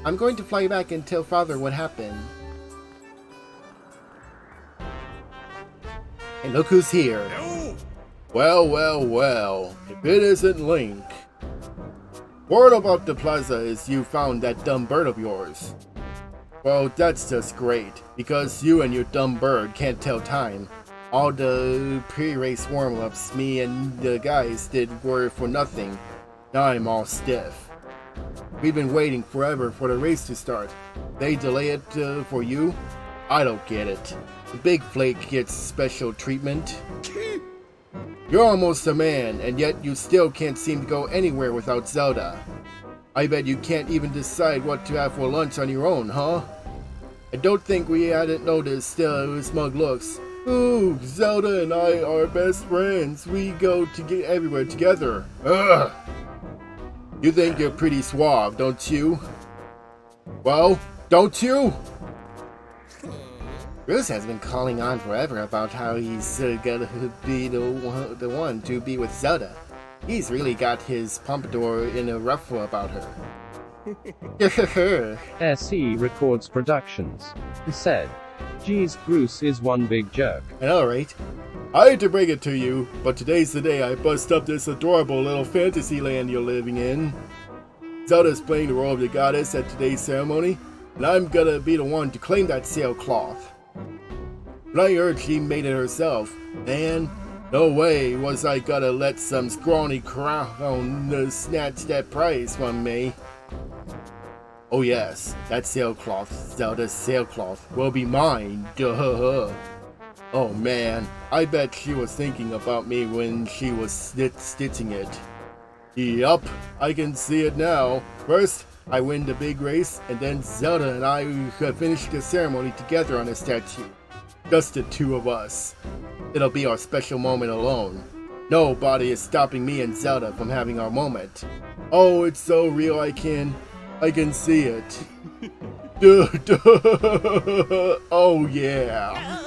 I'm going to fly back and tell Father what happened. And look who's here. Well, well, well, if it isn't Link. Word about the plaza is you found that dumb bird of yours. Well, that's just great, because you and your dumb bird can't tell time. All the pre-race warm-ups me and the guys did were for nothing. Now I'm all stiff. We've been waiting forever for the race to start. They delay it for you? I don't get it. The big flake gets special treatment. You're almost a man, and yet you still can't seem to go anywhere without Zelda. I bet you can't even decide what to have for lunch on your own, huh? I don't think we hadn't noticed smug looks. Ooh, Zelda and I are best friends. We go to get everywhere together. Ugh! You think you're pretty suave, don't you? Well, don't you? Groose has been calling on forever about how he's gonna be the one to be with Zelda. He's really got his pompadour in a ruffle about her. SE Records Productions. Said. Geez, Groose is one big jerk. I know, right? I hate to break it to you, but today's the day I bust up this adorable little fantasy land you're living in. Zelda's playing the role of the goddess at today's ceremony, and I'm gonna be the one to claim that sailcloth. But I heard she made it herself. Man, no way was I gonna let some scrawny crown snatch that prize from me. Oh yes, that sailcloth, Zelda's sailcloth, will be mine. Duh. Oh man, I bet she was thinking about me when she was stitching it. Yup, I can see it now. First, I win the big race, and then Zelda and I finish the ceremony together on a statue. Just the two of us. It'll be our special moment alone. Nobody is stopping me and Zelda from having our moment. Oh, it's so real I can see it. Oh yeah.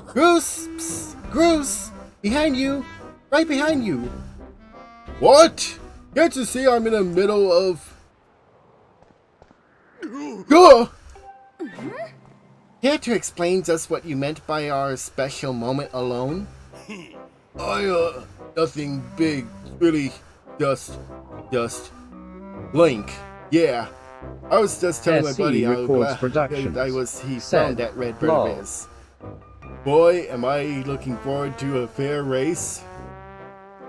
Groose! Psst, Groose! Behind you! Right behind you! What? Can't you see I'm in the middle of... Go! Care to explain just what you meant by our special moment alone? Nothing big. Really, just... Link. Yeah. I was just telling my buddy how glad he found that red bird of his. Boy, am I looking forward to a fair race.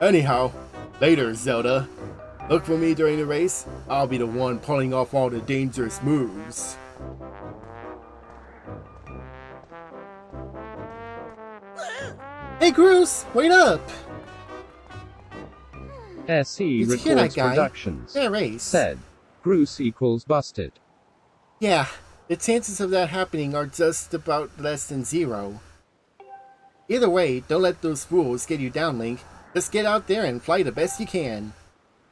Anyhow, later, Zelda. Look for me during the race. I'll be the one pulling off all the dangerous moves. Hey, Groose, wait up! SE Records Productions said, Groose equals busted. Yeah, the chances of that happening are just about less than 0. Either way, don't let those fools get you down, Link. Just get out there and fly the best you can.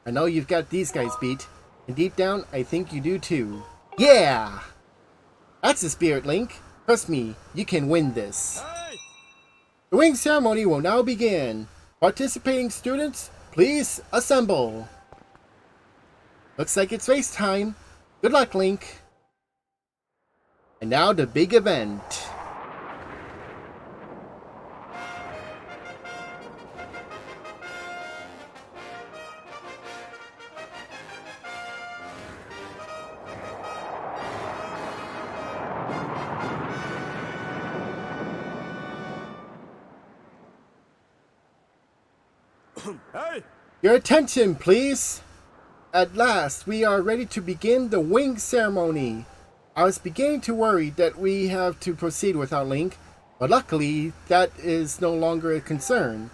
I know you've got these guys beat, and deep down, I think you do too. Yeah! That's the spirit, Link. Trust me, you can win this. The wing ceremony will now begin. Participating students, please assemble. Looks like it's race time. Good luck, Link. And now the big event. Hey! Your attention, please. At last, we are ready to begin the wing ceremony. I was beginning to worry that we have to proceed without Link, but luckily that is no longer a concern.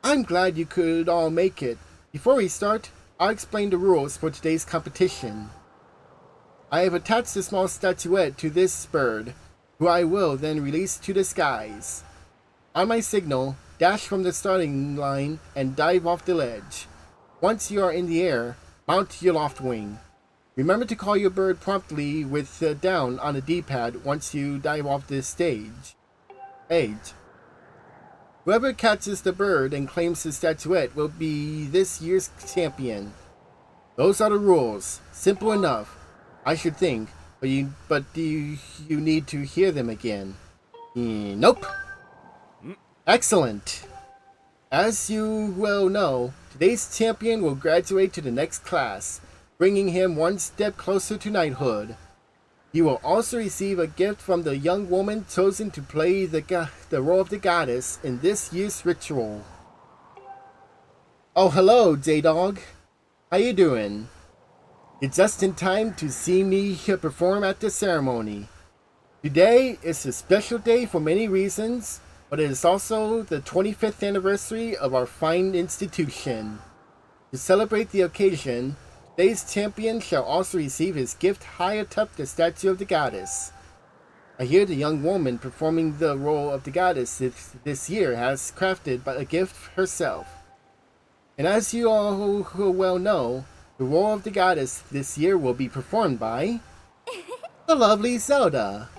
I'm glad you could all make it. Before we start, I'll explain the rules for today's competition. I have attached a small statuette to this bird, who I will then release to the skies. On my signal, dash from the starting line and dive off the ledge. Once you are in the air, mount your loft wing. Remember to call your bird promptly with down on the D-pad once you dive off this stage. Whoever catches the bird and claims the statuette will be this year's champion. Those are the rules. Simple enough, I should think, but do you need to hear them again? Nope. Excellent. As you well know, today's champion will graduate to the next class, bringing him one step closer to knighthood. He will also receive a gift from the young woman chosen to play the role of the goddess in this year's ritual. Oh, hello, J-Dog. How you doing? You're just in time to see me perform at the ceremony. Today is a special day for many reasons, but it is also the 25th anniversary of our fine institution. To celebrate the occasion, today's champion shall also receive his gift high atop the statue of the goddess. I hear the young woman performing the role of the goddess this year has crafted a gift herself. And as you all well know, the role of the goddess this year will be performed by the lovely Zelda.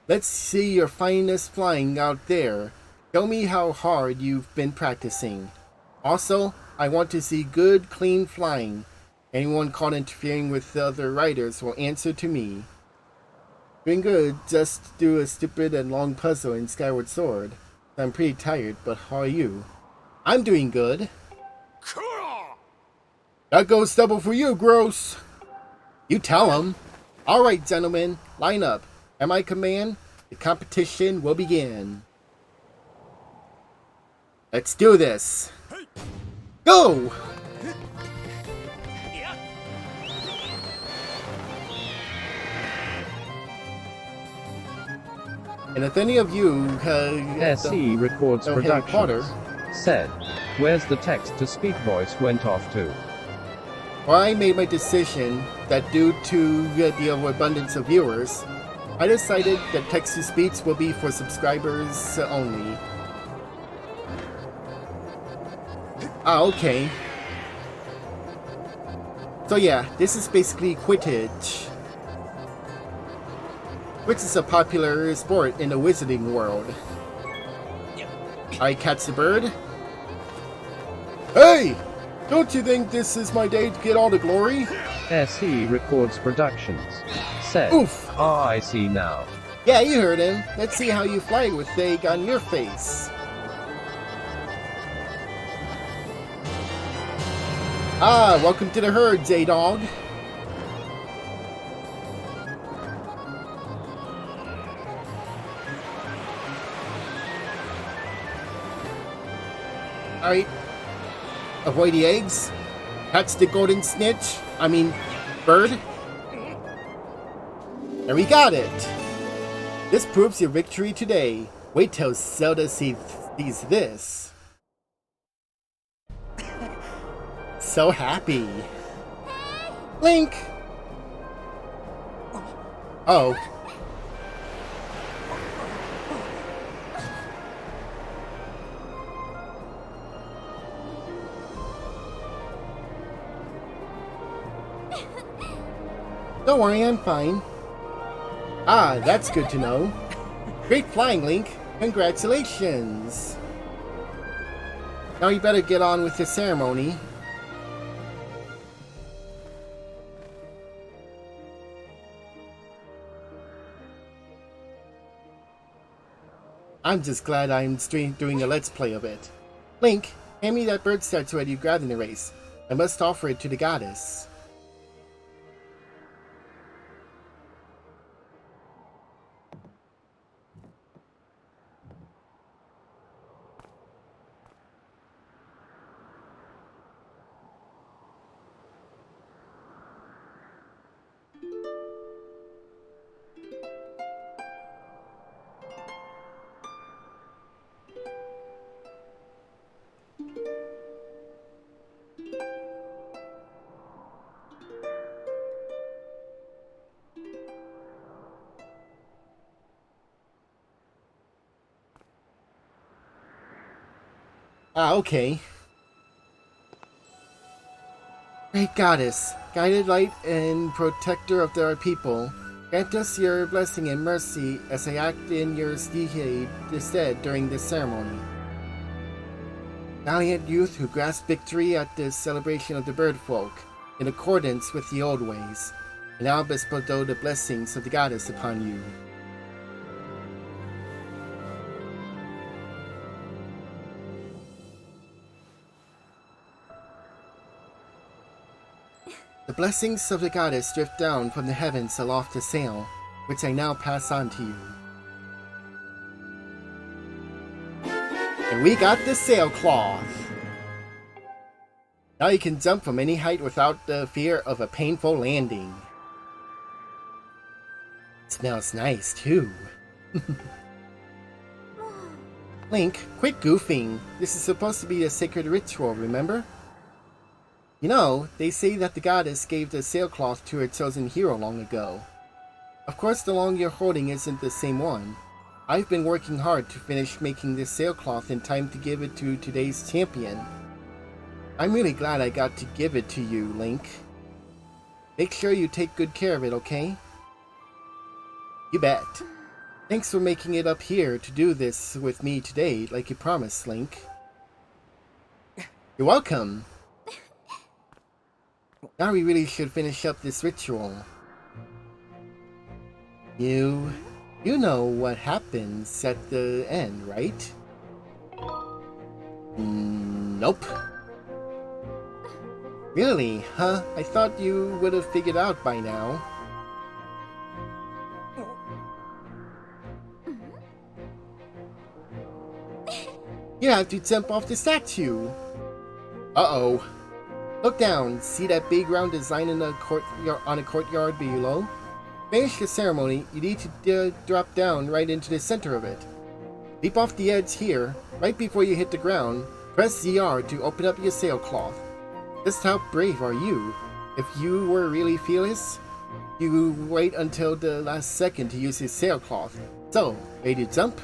Let's see your finest flying out there. Show me how hard you've been practicing. Also, I want to see good, clean flying. Anyone caught interfering with the other riders will answer to me. Doing good, just do a stupid and long puzzle in Skyward Sword. I'm pretty tired, but how are you? I'm doing good. That goes double for you, Groose. You tell him. Alright, gentlemen, line up. At my command, the competition will begin. Let's do this. Go! And if any of you SE Records know Harry Potter, Productions said, "Where's the text to speak voice went off to?" well, I made my decision that due to the abundance of viewers, I decided that text-to-speech will be for subscribers only. Ah, okay. So yeah, this is basically Quidditch, which is a popular sport in the wizarding world. I catch the bird. Hey! Don't you think this is my day to get all the glory? SE Records Productions said, Oof! "Ah, I see now." Yeah, you heard him. Let's see how you fly with egg on your face. Ah, welcome to the herd, J-Dog. Alright. Avoid the eggs. Catch the golden snitch. Bird. And we got it. This proves your victory today. Wait till Zelda sees this. So happy. Link! Oh. Don't worry, I'm fine. Ah, that's good to know. Great flying, Link. Congratulations. Now you better get on with the ceremony. I'm just glad I'm doing a let's play of it. Link, hand me that bird statue you grabbed in the race. I must offer it to the goddess. Ah, okay. Great goddess, guided light and protector of our people, grant us your blessing and mercy as I act in your stead during this ceremony. Valiant youth who grasp victory at the celebration of the bird folk, in accordance with the old ways, and now bestow the blessings of the goddess upon you. The blessings of the goddess drift down from the heavens aloft the sail, which I now pass on to you. And we got the sailcloth! Now you can jump from any height without the fear of a painful landing. It smells nice, too. Link, quit goofing. This is supposed to be a sacred ritual, remember? You know, they say that the goddess gave the sailcloth to her chosen hero long ago. Of course, the one you're holding isn't the same one. I've been working hard to finish making this sailcloth in time to give it to today's champion. I'm really glad I got to give it to you, Link. Make sure you take good care of it, okay? You bet. Thanks for making it up here to do this with me today, like you promised, Link. You're welcome. Now we really should finish up this ritual. You know what happens at the end, right? Nope. Really, huh? I thought you would have figured out by now. You have to jump off the statue. Uh-oh. Look down. See that big round design in the courtyard, on a courtyard below? finish the ceremony, you need to drop down right into the center of it. Leap off the edge here, right before you hit the ground. Press ZR to open up your sailcloth. Just how brave are you? If you were really fearless, you wait until the last second to use his sailcloth. So, ready to jump?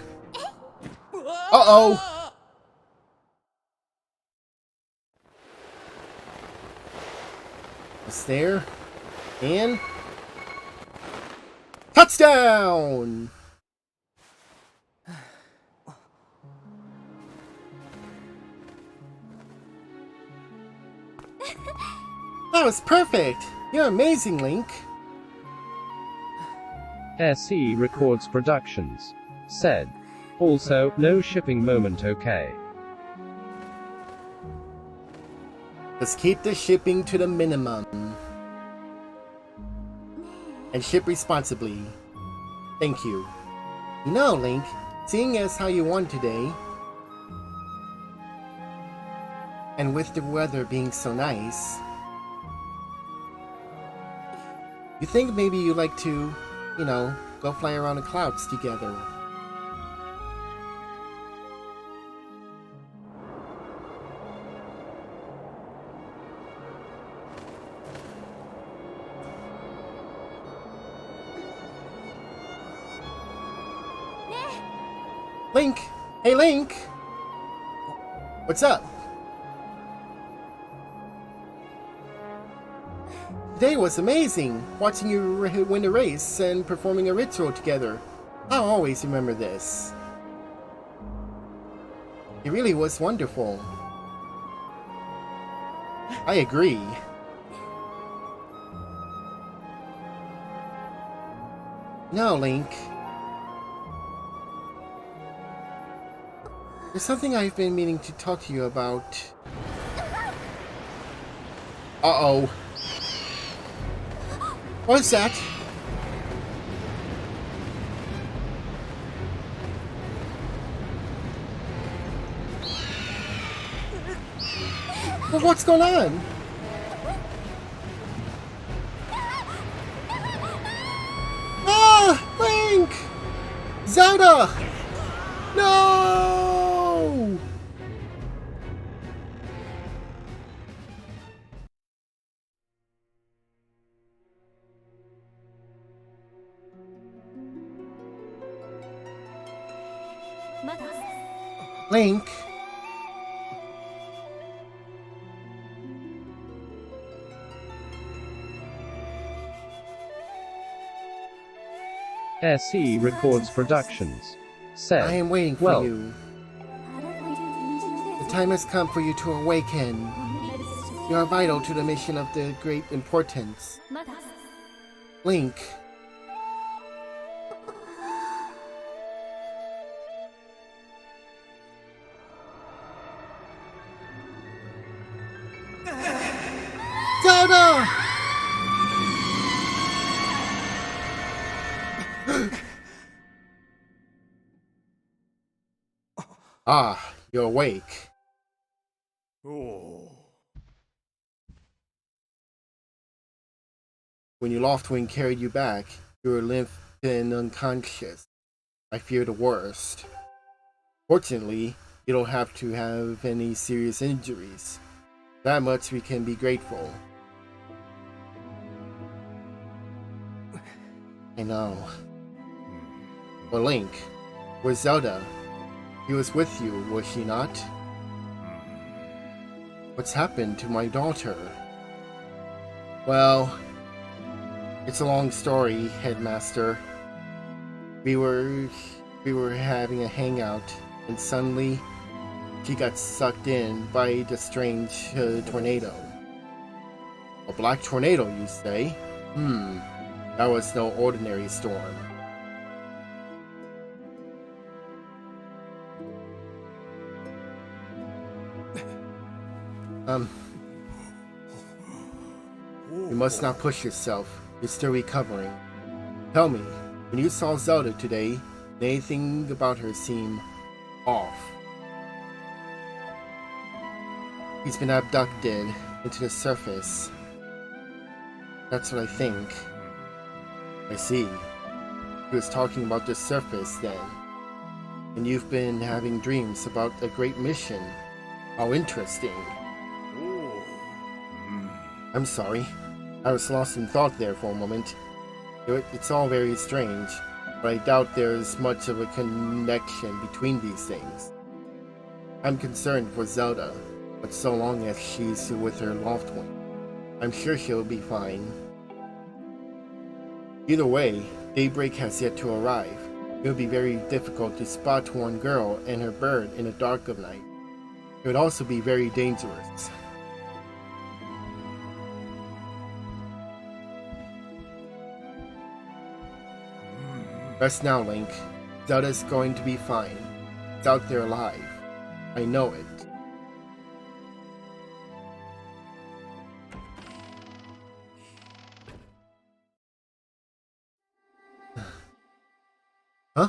Uh-oh! It's there. And... touchdown! That was perfect! You're amazing, Link! SE Records Productions. Said. Also, no shipping moment okay. Just keep the shipping to the minimum. And ship responsibly. Thank you. You know, Link, seeing as how you won today, and with the weather being so nice, you think maybe you'd like to, you know, go fly around the clouds together. Link! Hey, Link! What's up? Today was amazing, watching you win the race and performing a ritual together. I'll always remember this. It really was wonderful. I agree. Now, Link. There's something I've been meaning to talk to you about. Uh-oh. What's that? Well, what's going on? Ah! Link! Zelda! No! Link. SE Records Productions. Said. I am waiting for you. The time has come for you to awaken. You are vital to the mission of the great importance. Link. Zelda! Ah, you're awake. When your Loftwing carried you back, you were limp and unconscious. I fear the worst. Fortunately, you don't have to have any serious injuries. That much we can be grateful. I know. But Link, where's Zelda? He was with you, was she not? What's happened to my daughter? Well, it's a long story, Headmaster. We were having a hangout, and suddenly she got sucked in by the strange tornado. A black tornado, you say? That was no ordinary storm. You must not push yourself. You're still recovering. Tell me, when you saw Zelda today, did anything about her seem off? He's been abducted into the surface. That's what I think. I see. He was talking about the surface then. And you've been having dreams about a great mission. How interesting. I'm sorry. I was lost in thought there for a moment. It's all very strange, but I doubt there's much of a connection between these things. I'm concerned for Zelda, but so long as she's with her loved one, I'm sure she'll be fine. Either way, daybreak has yet to arrive. It would be very difficult to spot one girl and her bird in the dark of night. It would also be very dangerous. Rest now, Link. Zelda's going to be fine. It's out there alive. I know it. Huh?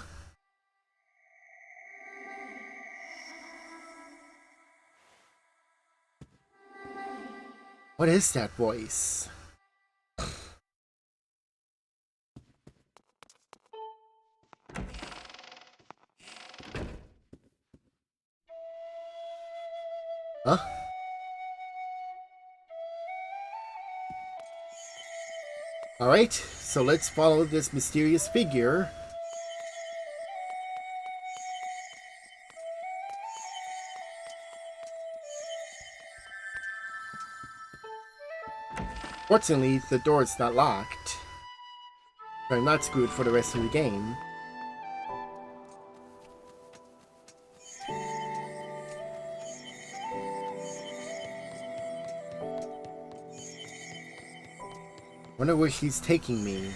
What is that voice? Huh? Alright, so let's follow this mysterious figure. Fortunately, the door is not locked. So I'm not screwed for the rest of the game. Wonder where she's taking me.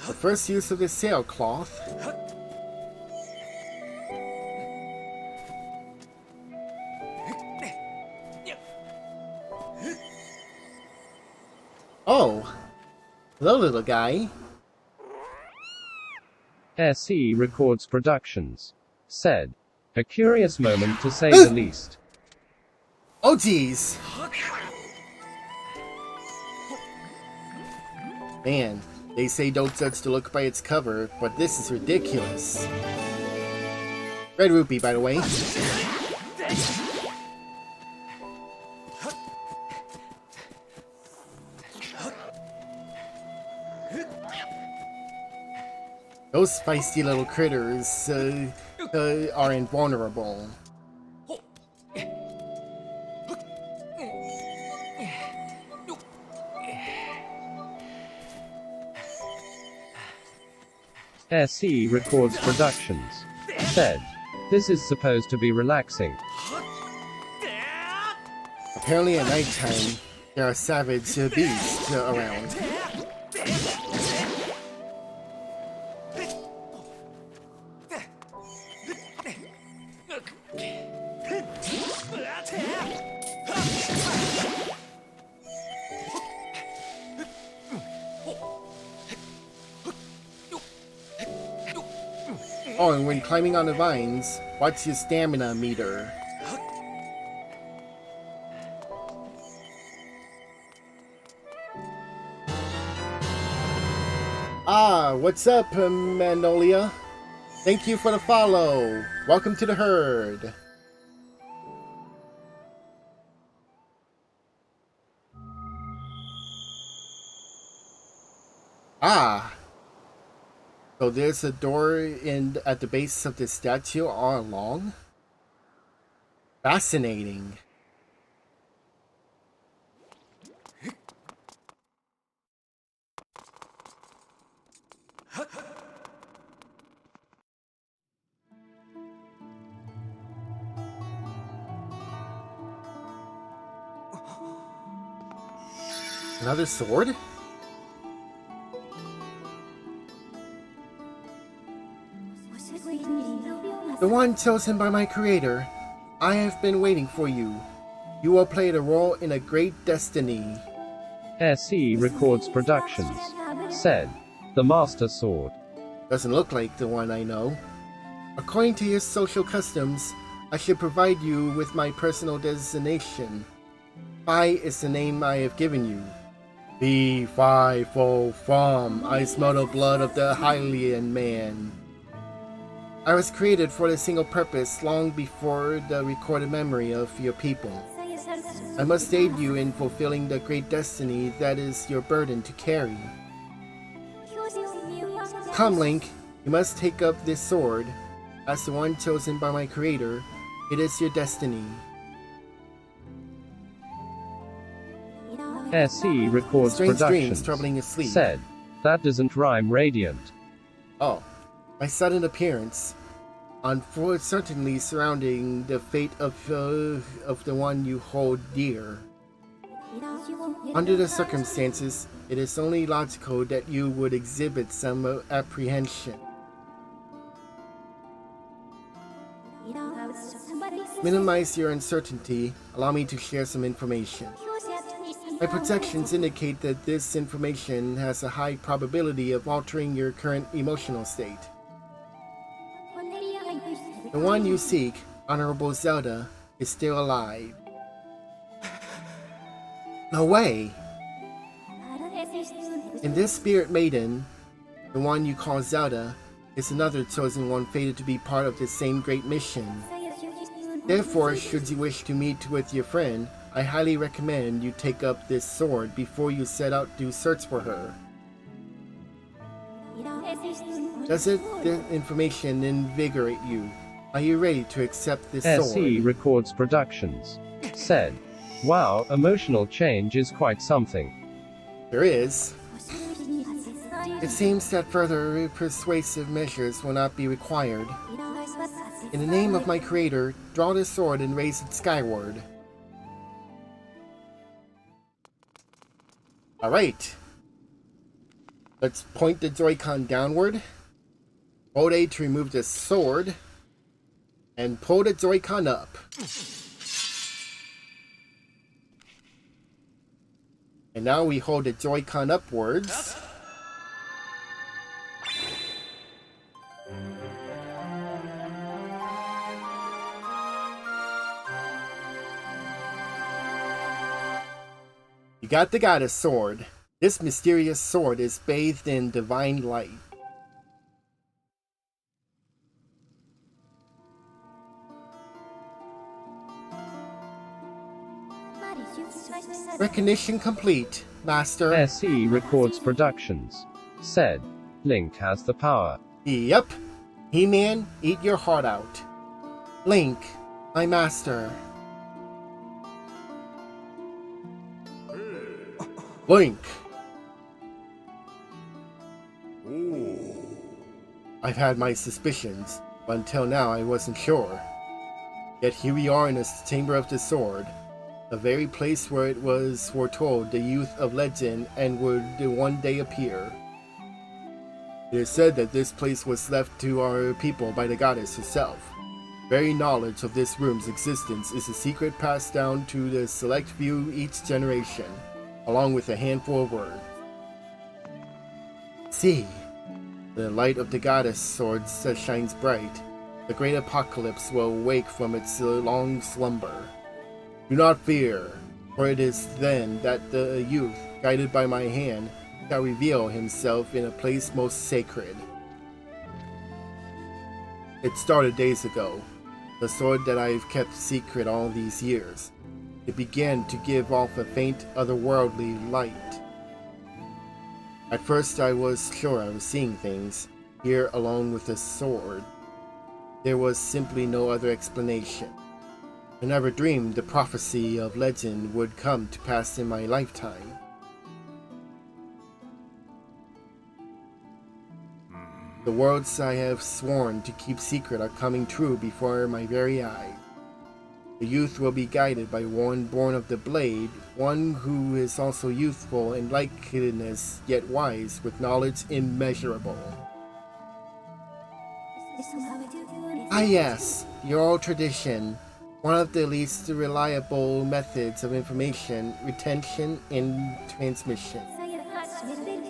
The first use of the sailcloth. Oh, hello, little guy. SE Records Productions. Said. A curious moment to say the least. Oh, geez. Man, they say don't judge the look by its cover, but this is ridiculous. Red rupee, by the way. Those feisty little critters are invulnerable. SE Records Productions. Said. This is supposed to be relaxing. Apparently at nighttime, there are savage beasts around. Oh, and when climbing on the vines, watch your stamina meter. Ah, what's up, Magnolia? Thank you for the follow. Welcome to the herd. Ah. So there's a door at the base of the statue all along? Fascinating. Another sword? The one chosen by my creator. I have been waiting for you. You will play the role in a great destiny. SE Records Productions. Said. The Master Sword. Doesn't look like the one I know. According to your social customs, I should provide you with my personal designation. Phi is the name I have given you. Be Phi Fo Fum. I smell the blood of the Hylian man. I was created for a single purpose long before the recorded memory of your people. I must aid you in fulfilling the great destiny that is your burden to carry. Come, Link, you must take up this sword. As the one chosen by my creator, it is your destiny. SE Records Strange dreams Productions troubling his sleep. said, that doesn't rhyme radiant. Oh, my sudden appearance, unfortunately surrounding the fate of the one you hold dear. Under the circumstances, it is only logical that you would exhibit some apprehension. Minimize your uncertainty. Allow me to share some information. My projections indicate that this information has a high probability of altering your current emotional state. The one you seek, Honorable Zelda, is still alive. No way! And this spirit maiden, the one you call Zelda, is another chosen one fated to be part of the same great mission. Therefore, should you wish to meet with your friend, I highly recommend you take up this sword before you set out to search for her. Does the information invigorate you? Are you ready to accept this sword? SE Records Productions said, wow, emotional change is quite something. There is. It seems that further persuasive measures will not be required. In the name of my creator, draw this sword and raise it skyward. Alright. Let's point the Joy-Con downward. Hold A to remove the sword. And pull the Joy-Con up. And now we hold the Joy-Con upwards. You got the goddess sword. This mysterious sword is bathed in divine light. Recognition complete, Master. SE Records Productions said, Link has the power. Yep. He-Man, eat your heart out. Link, my master. Link. I've had my suspicions, but until now I wasn't sure. Yet here we are in the Chamber of the Sword, the very place where it was foretold the youth of legend and would one day appear. It is said that this place was left to our people by the goddess herself. Very knowledge of this room's existence is a secret passed down to the select few each generation, along with a handful of words. See, the light of the goddess sword shines bright. The great apocalypse will awake from its long slumber. Do not fear, for it is then that the youth, guided by my hand, shall reveal himself in a place most sacred. It started days ago, the sword that I've kept secret all these years. It began to give off a faint, otherworldly light. At first I was sure I was seeing things, here along with the sword. There was simply no other explanation. I never dreamed the prophecy of legend would come to pass in my lifetime. The words I have sworn to keep secret are coming true before my very eyes. The youth will be guided by one born of the blade, one who is also youthful in likeness, yet wise with knowledge immeasurable. Ah yes, the oral tradition, one of the least reliable methods of information retention and transmission.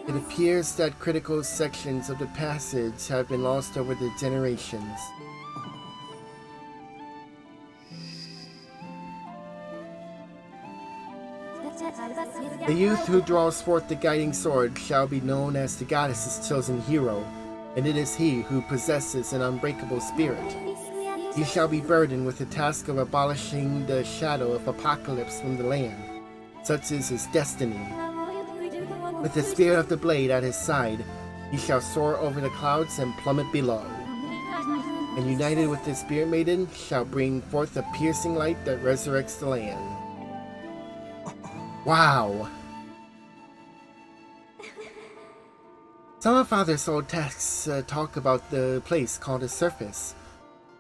It appears that critical sections of the passage have been lost over the generations. The youth who draws forth the guiding sword shall be known as the goddess's chosen hero, and it is he who possesses an unbreakable spirit. He shall be burdened with the task of abolishing the shadow of apocalypse from the land. Such is his destiny. With the spirit of the blade at his side, he shall soar over the clouds and plummet below. And united with the spirit maiden, shall bring forth a piercing light that resurrects the land. Wow! Some of Father's old texts talk about the place called the surface.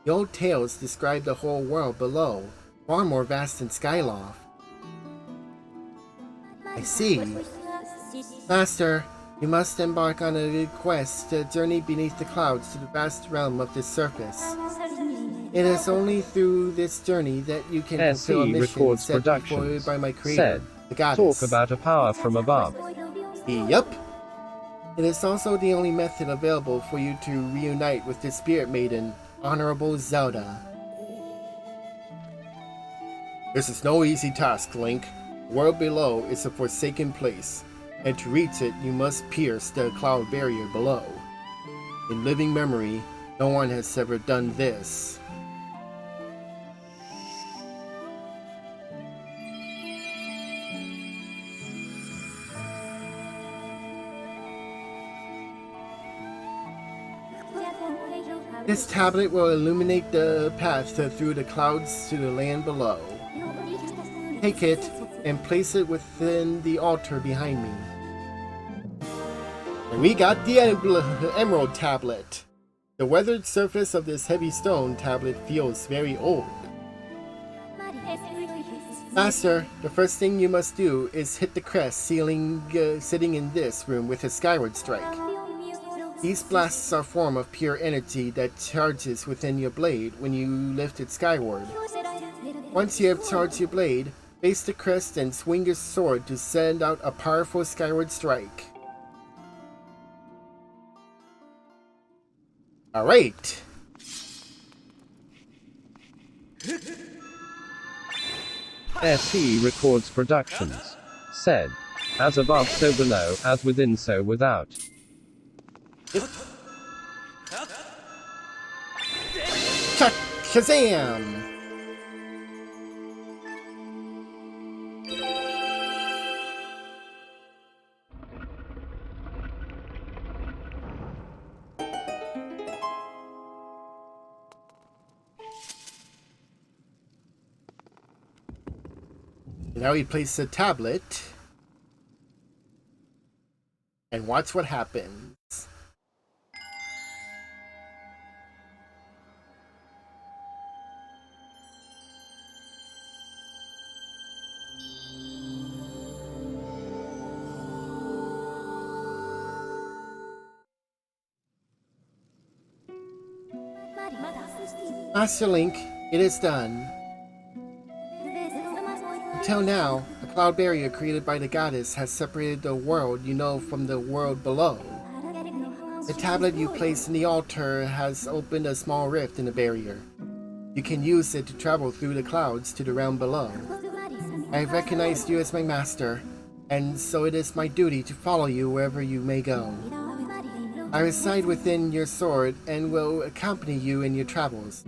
The old tales describe the whole world below, far more vast than Skyloft. I see. Master, you must embark on a quest to journey beneath the clouds to the vast realm of the surface. It is only through this journey that you can fulfill a mission set before you by my creator, the goddess. Talk about a power from above. Yup. It is also the only method available for you to reunite with the spirit maiden, Honorable Zelda. This is no easy task, Link. The world below is a forsaken place, and to reach it you must pierce the cloud barrier below. In living memory, no one has ever done this. This tablet will illuminate the path through the clouds to the land below. Take it and place it within the altar behind me. And we got the emerald tablet. The weathered surface of this heavy stone tablet feels very old. Master, the first thing you must do is hit the crest sitting in this room with a Skyward strike. These blasts are a form of pure energy that charges within your blade when you lift it skyward. Once you have charged your blade, face the crest and swing your sword to send out a powerful Skyward strike. Alright! SE records productions. Said. As above so below, as within so without. Shazam! Now we place the tablet and watch what happens. Master Link, it is done. Until now, a cloud barrier created by the goddess has separated the world you know from the world below. The tablet you placed in the altar has opened a small rift in the barrier. You can use it to travel through the clouds to the realm below. I have recognized you as my master, and so it is my duty to follow you wherever you may go. I reside within your sword and will accompany you in your travels.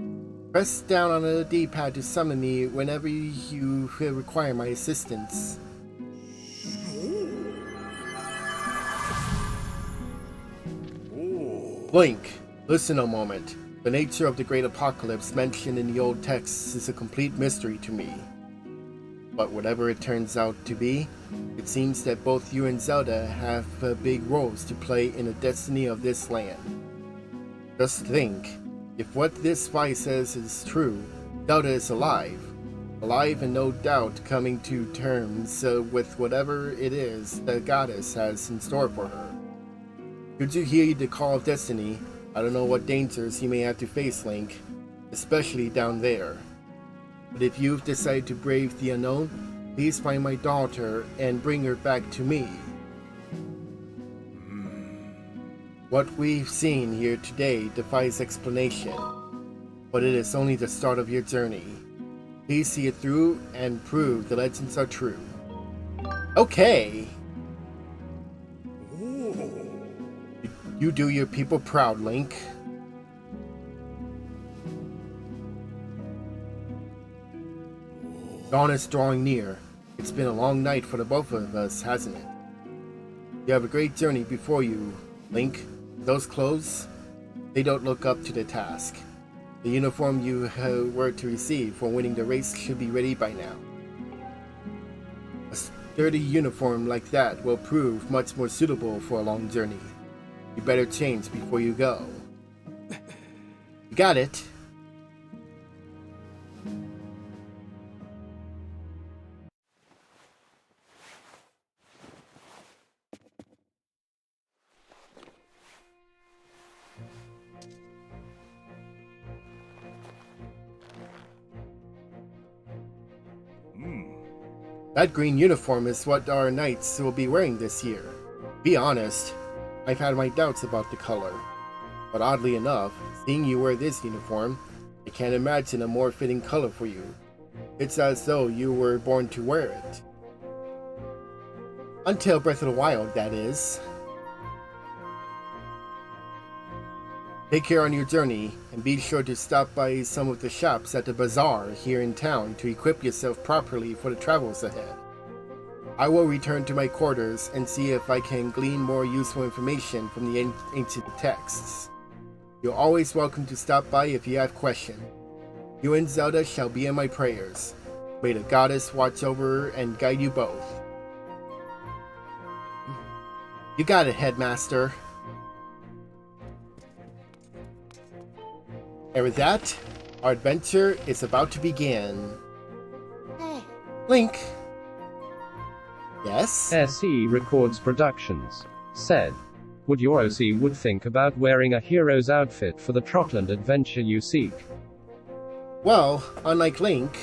Press down on the D-pad to summon me whenever you require my assistance. Link, listen a moment. The nature of the great apocalypse mentioned in the old texts is a complete mystery to me. But whatever it turns out to be, it seems that both you and Zelda have big roles to play in the destiny of this land. Just think. If what this spy says is true, Zelda is alive. Alive and no doubt coming to terms with whatever it is the goddess has in store for her. Should you heed the call of destiny, I don't know what dangers you may have to face, Link, especially down there. But if you've decided to brave the unknown, please find my daughter and bring her back to me. What we've seen here today defies explanation, but it is only the start of your journey. Please see it through and prove the legends are true. Okay. You do your people proud, Link. Dawn is drawing near. It's been a long night for the both of us, hasn't it? You have a great journey before you, Link. Those clothes, they don't look up to the task. The uniform you were to receive for winning the race should be ready by now. A sturdy uniform like that will prove much more suitable for a long journey. You better change before you go. You got it. That green uniform is what our knights will be wearing this year. Be honest, I've had my doubts about the color. But oddly enough, seeing you wear this uniform, I can't imagine a more fitting color for you. It's as though you were born to wear it. Until Breath of the Wild, that is. Take care on your journey, and be sure to stop by some of the shops at the bazaar here in town to equip yourself properly for the travels ahead. I will return to my quarters and see if I can glean more useful information from the ancient texts. You're always welcome to stop by if you have questions. You and Zelda shall be in my prayers. May the goddess watch over and guide you both. You got it, Headmaster. And with that, our adventure is about to begin. Link. Yes? SE Records Productions said, "Would your OC would think about wearing a hero's outfit for the Trotland adventure you seek?" Well, unlike Link,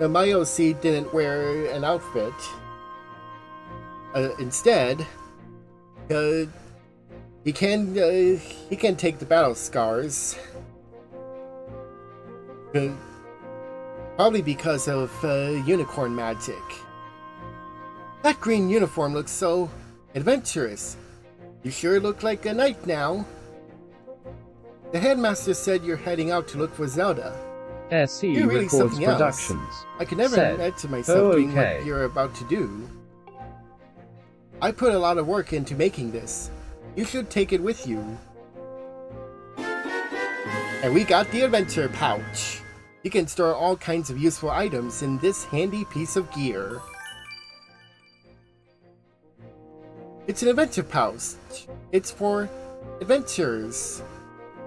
my OC didn't wear an outfit. Instead, he can take the battle scars. Probably because of unicorn magic. That green uniform looks so adventurous. You sure look like a knight now. The headmaster said you're heading out to look for Zelda. SE You're really Records something else. Productions I could never said, imagine myself doing okay. what you're about to do. I put a lot of work into making this. You should take it with you. And we got the adventure pouch. You can store all kinds of useful items in this handy piece of gear. It's an adventure pouch. It's for adventures.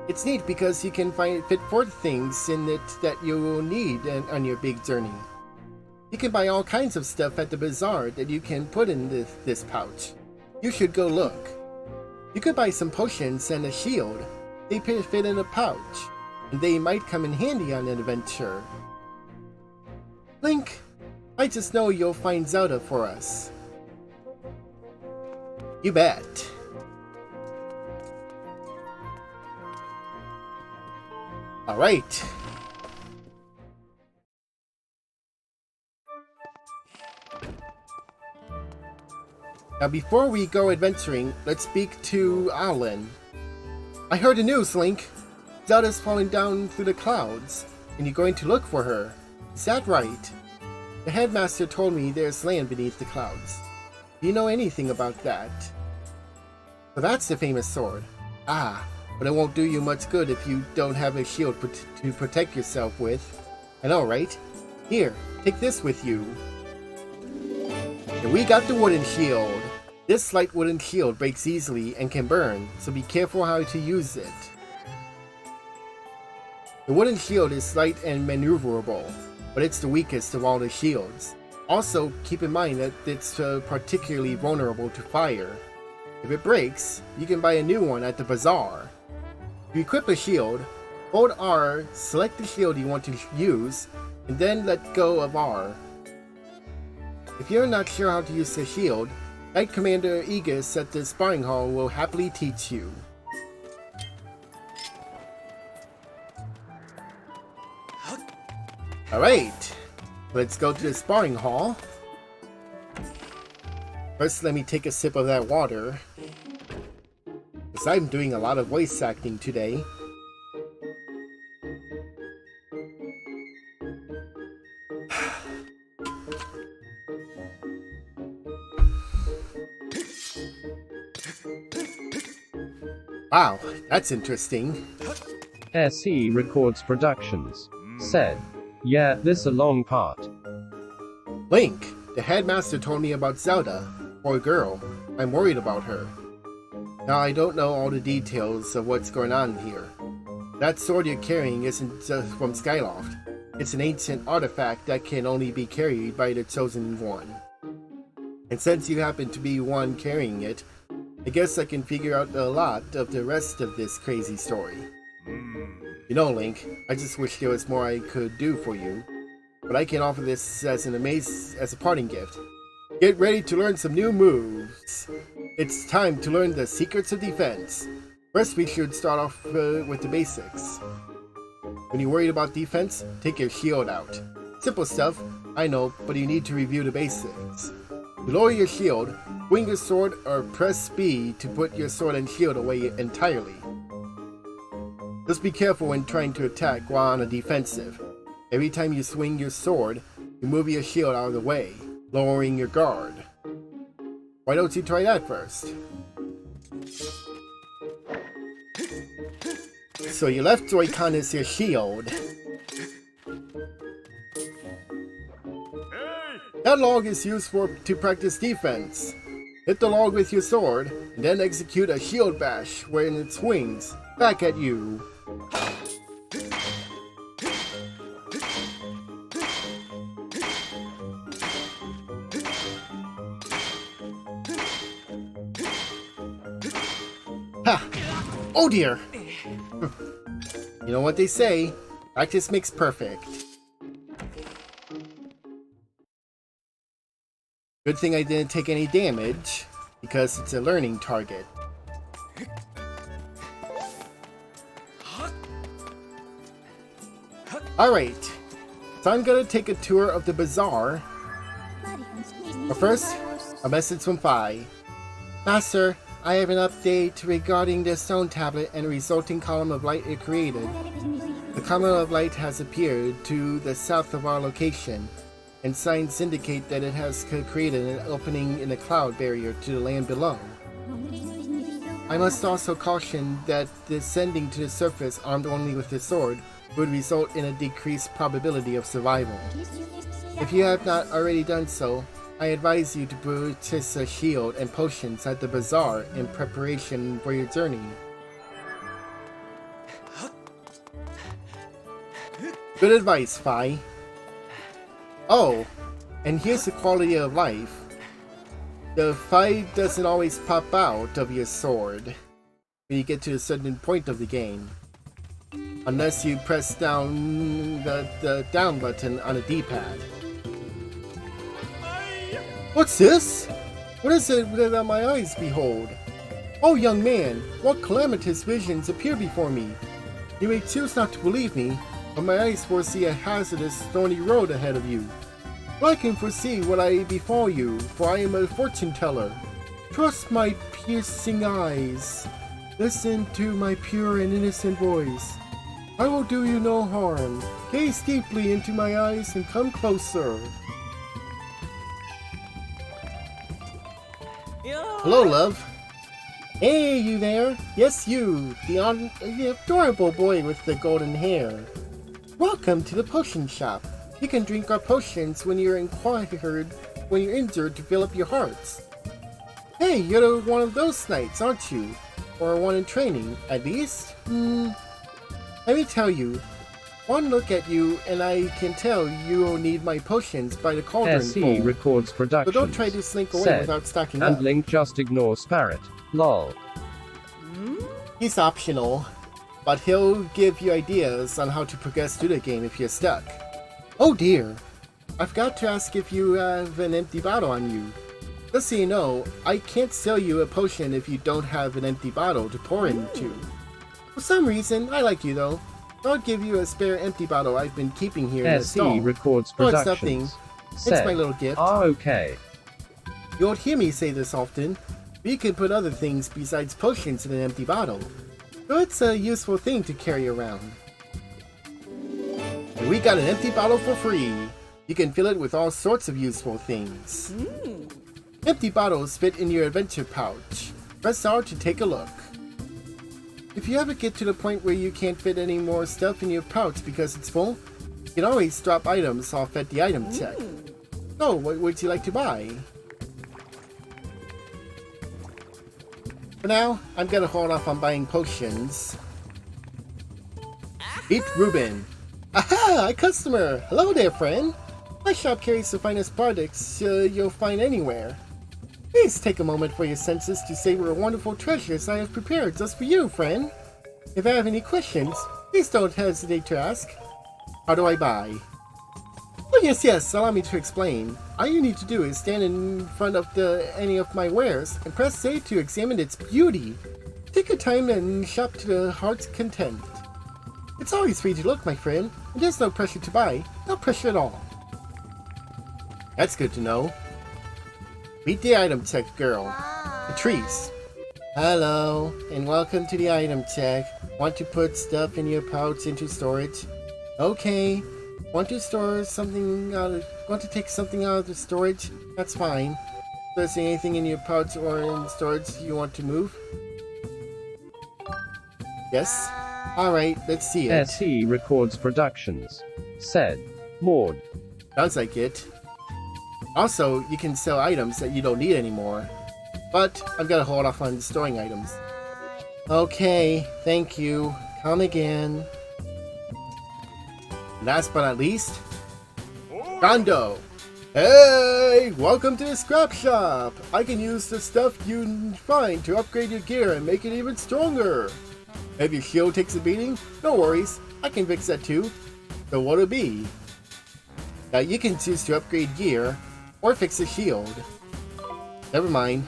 It's neat because you can fit 4 things in it that you will need on your big journey. You can buy all kinds of stuff at the bazaar that you can put in this pouch. You should go look. You could buy some potions and a shield. They fit in a pouch, and they might come in handy on an adventure. Link, I just know you'll find Zelda for us. You bet. Alright. Now before we go adventuring, let's speak to Alan. I heard the news, Link. Zelda's falling down through the clouds, and you're going to look for her. Is that right? The headmaster told me there's land beneath the clouds. Do you know anything about that? So that's the famous sword. Ah, but it won't do you much good if you don't have a shield to protect yourself with. I know, right? Here, take this with you. And we got the wooden shield. This light wooden shield breaks easily and can burn, so be careful how to use it. The wooden shield is light and maneuverable, but it's the weakest of all the shields. Also, keep in mind that it's particularly vulnerable to fire. If it breaks, you can buy a new one at the bazaar. If you equip a shield, hold R, select the shield you want to use, and then let go of R. If you're not sure how to use the shield, Knight Commander Aegis at the sparring hall will happily teach you. Alright, let's go to the sparring hall. First, let me take a sip of that water. Because I'm doing a lot of voice acting today. Wow, that's interesting. SE Records Productions said, "Yeah, this a long part." Link, the headmaster told me about Zelda. Poor girl. I'm worried about her. Now I don't know all the details of what's going on here. That sword you're carrying isn't just from Skyloft. It's an ancient artifact that can only be carried by the chosen one. And since you happen to be one carrying it, I guess I can figure out a lot of the rest of this crazy story. You know, Link, I just wish there was more I could do for you. But I can offer this as a parting gift. Get ready to learn some new moves. It's time to learn the secrets of defense. First, we should start off with the basics. When you're worried about defense, take your shield out. Simple stuff, I know, but you need to review the basics. To lower your shield, swing your sword or press B to put your sword and shield away entirely. Just be careful when trying to attack while on a defensive. Every time you swing your sword, you move your shield out of the way, lowering your guard. Why don't you try that first? So your left Joy-Con is your shield. That log is used to practice defense. Hit the log with your sword, and then execute a shield bash when it swings back at you. Ha! Oh dear! You know what they say, practice makes perfect. Good thing I didn't take any damage, because it's a learning target. Alright, so I'm gonna take a tour of the bazaar. But first, a message from Phi. Master, I have an update regarding the stone tablet and resulting column of light it created. The column of light has appeared to the south of our location, and signs indicate that it has created an opening in the cloud barrier to the land below. I must also caution that descending to the surface armed only with the sword would result in a decreased probability of survival. If you have not already done so, I advise you to purchase a shield and potions at the bazaar in preparation for your journey. Good advice, Phi. Oh, and here's the quality of life. The Phi doesn't always pop out of your sword when you get to a certain point of the game, unless you press down the down button on a D-pad. What's this? What is it that my eyes behold? Oh, young man, what calamitous visions appear before me? You may choose not to believe me, but my eyes foresee a hazardous, thorny road ahead of you. But I can foresee what befall you, for I am a fortune teller. Trust my piercing eyes. Listen to my pure and innocent voice. I will do you no harm. Gaze deeply into my eyes and come closer. Hello, love. Hey, you there? Yes, you, the adorable boy with the golden hair. Welcome to the potion shop. You can drink our potions when you're injured to fill up your hearts. Hey, you're one of those knights, aren't you? Or one in training, at least? Let me tell you, one look at you and I can tell you'll need my potions by the cauldron SE Records Productions. So don't try to slink away said, without stocking and up. Link just ignores Parrot. Lol. He's optional, but he'll give you ideas on how to progress through the game if you're stuck. Oh dear, I forgot to ask if you have an empty bottle on you. Just so you know, I can't sell you a potion if you don't have an empty bottle to pour into. For some reason, I like you though. I'll give you a spare empty bottle I've been keeping here in the stall. SE Records Oh, it's Productions. nothing. It's my little gift. Ah, okay. You won't hear me say this often, but you can put other things besides potions in an empty bottle. So it's a useful thing to carry around. And we got an empty bottle for free. You can fill it with all sorts of useful things. Empty bottles fit in your adventure pouch. Press R to take a look. If you ever get to the point where you can't fit any more stuff in your pouch because it's full, you can always drop items off at the item check. So, what would you like to buy? For now, I'm gonna hold off on buying potions. Meet Ruben. Aha! A customer! Hello there, friend! My shop carries the finest products you'll find anywhere. Please take a moment for your senses to savor the wonderful treasures I have prepared just for you, friend. If I have any questions, please don't hesitate to ask. How do I buy? Oh yes, allow me to explain. All you need to do is stand in front of any of my wares and press A to examine its beauty. Take your time and shop to the heart's content. It's always free to look, my friend, and there's no pressure to buy. No pressure at all. That's good to know. Meet the item check girl, Patrice. Hello, and welcome to the item check. Want to put stuff in your pouch into storage? Okay. Want to take something out of the storage? That's fine. If there's anything in your pouch or in storage you want to move? Yes? Alright, let's see it. SE Records Productions. Said. Maud. Sounds like it. Also, you can sell items that you don't need anymore. But I've got to hold off on storing items. Okay, thank you. Come again. Last but not least, Gondo. Hey, welcome to the scrap shop. I can use the stuff you find to upgrade your gear and make it even stronger. If your shield takes a beating, no worries. I can fix that too. So what'll it be? Now you can choose to upgrade gear or fix a shield. Never mind.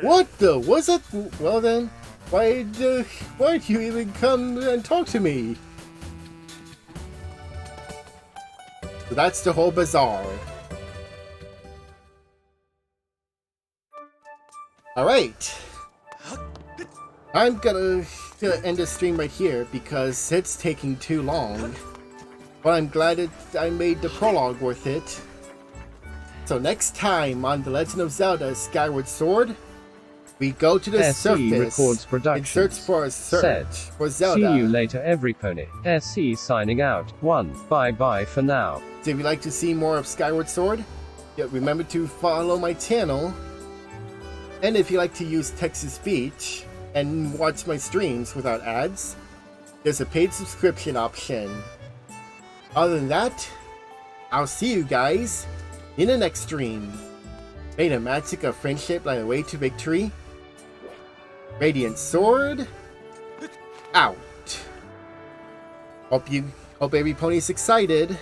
What the? Was it? Well then, why'd you even come and talk to me? So that's the whole bazaar. Alright. I'm gonna end the stream right here because it's taking too long. But I'm glad that I made the prologue worth it. So next time on The Legend of Zelda Skyward Sword, we go to the SE Records surface and search Productions. for Zelda. See you later, every pony. SE signing out. 1. Bye for now. So if you'd like to see more of Skyward Sword, remember to follow my channel. And if you like to use text-to-speech and watch my streams without ads, there's a paid subscription option. Other than that, I'll see you guys in the next stream. May the magic of friendship light the way to victory. Radiant Sword out. Hope every pony's excited.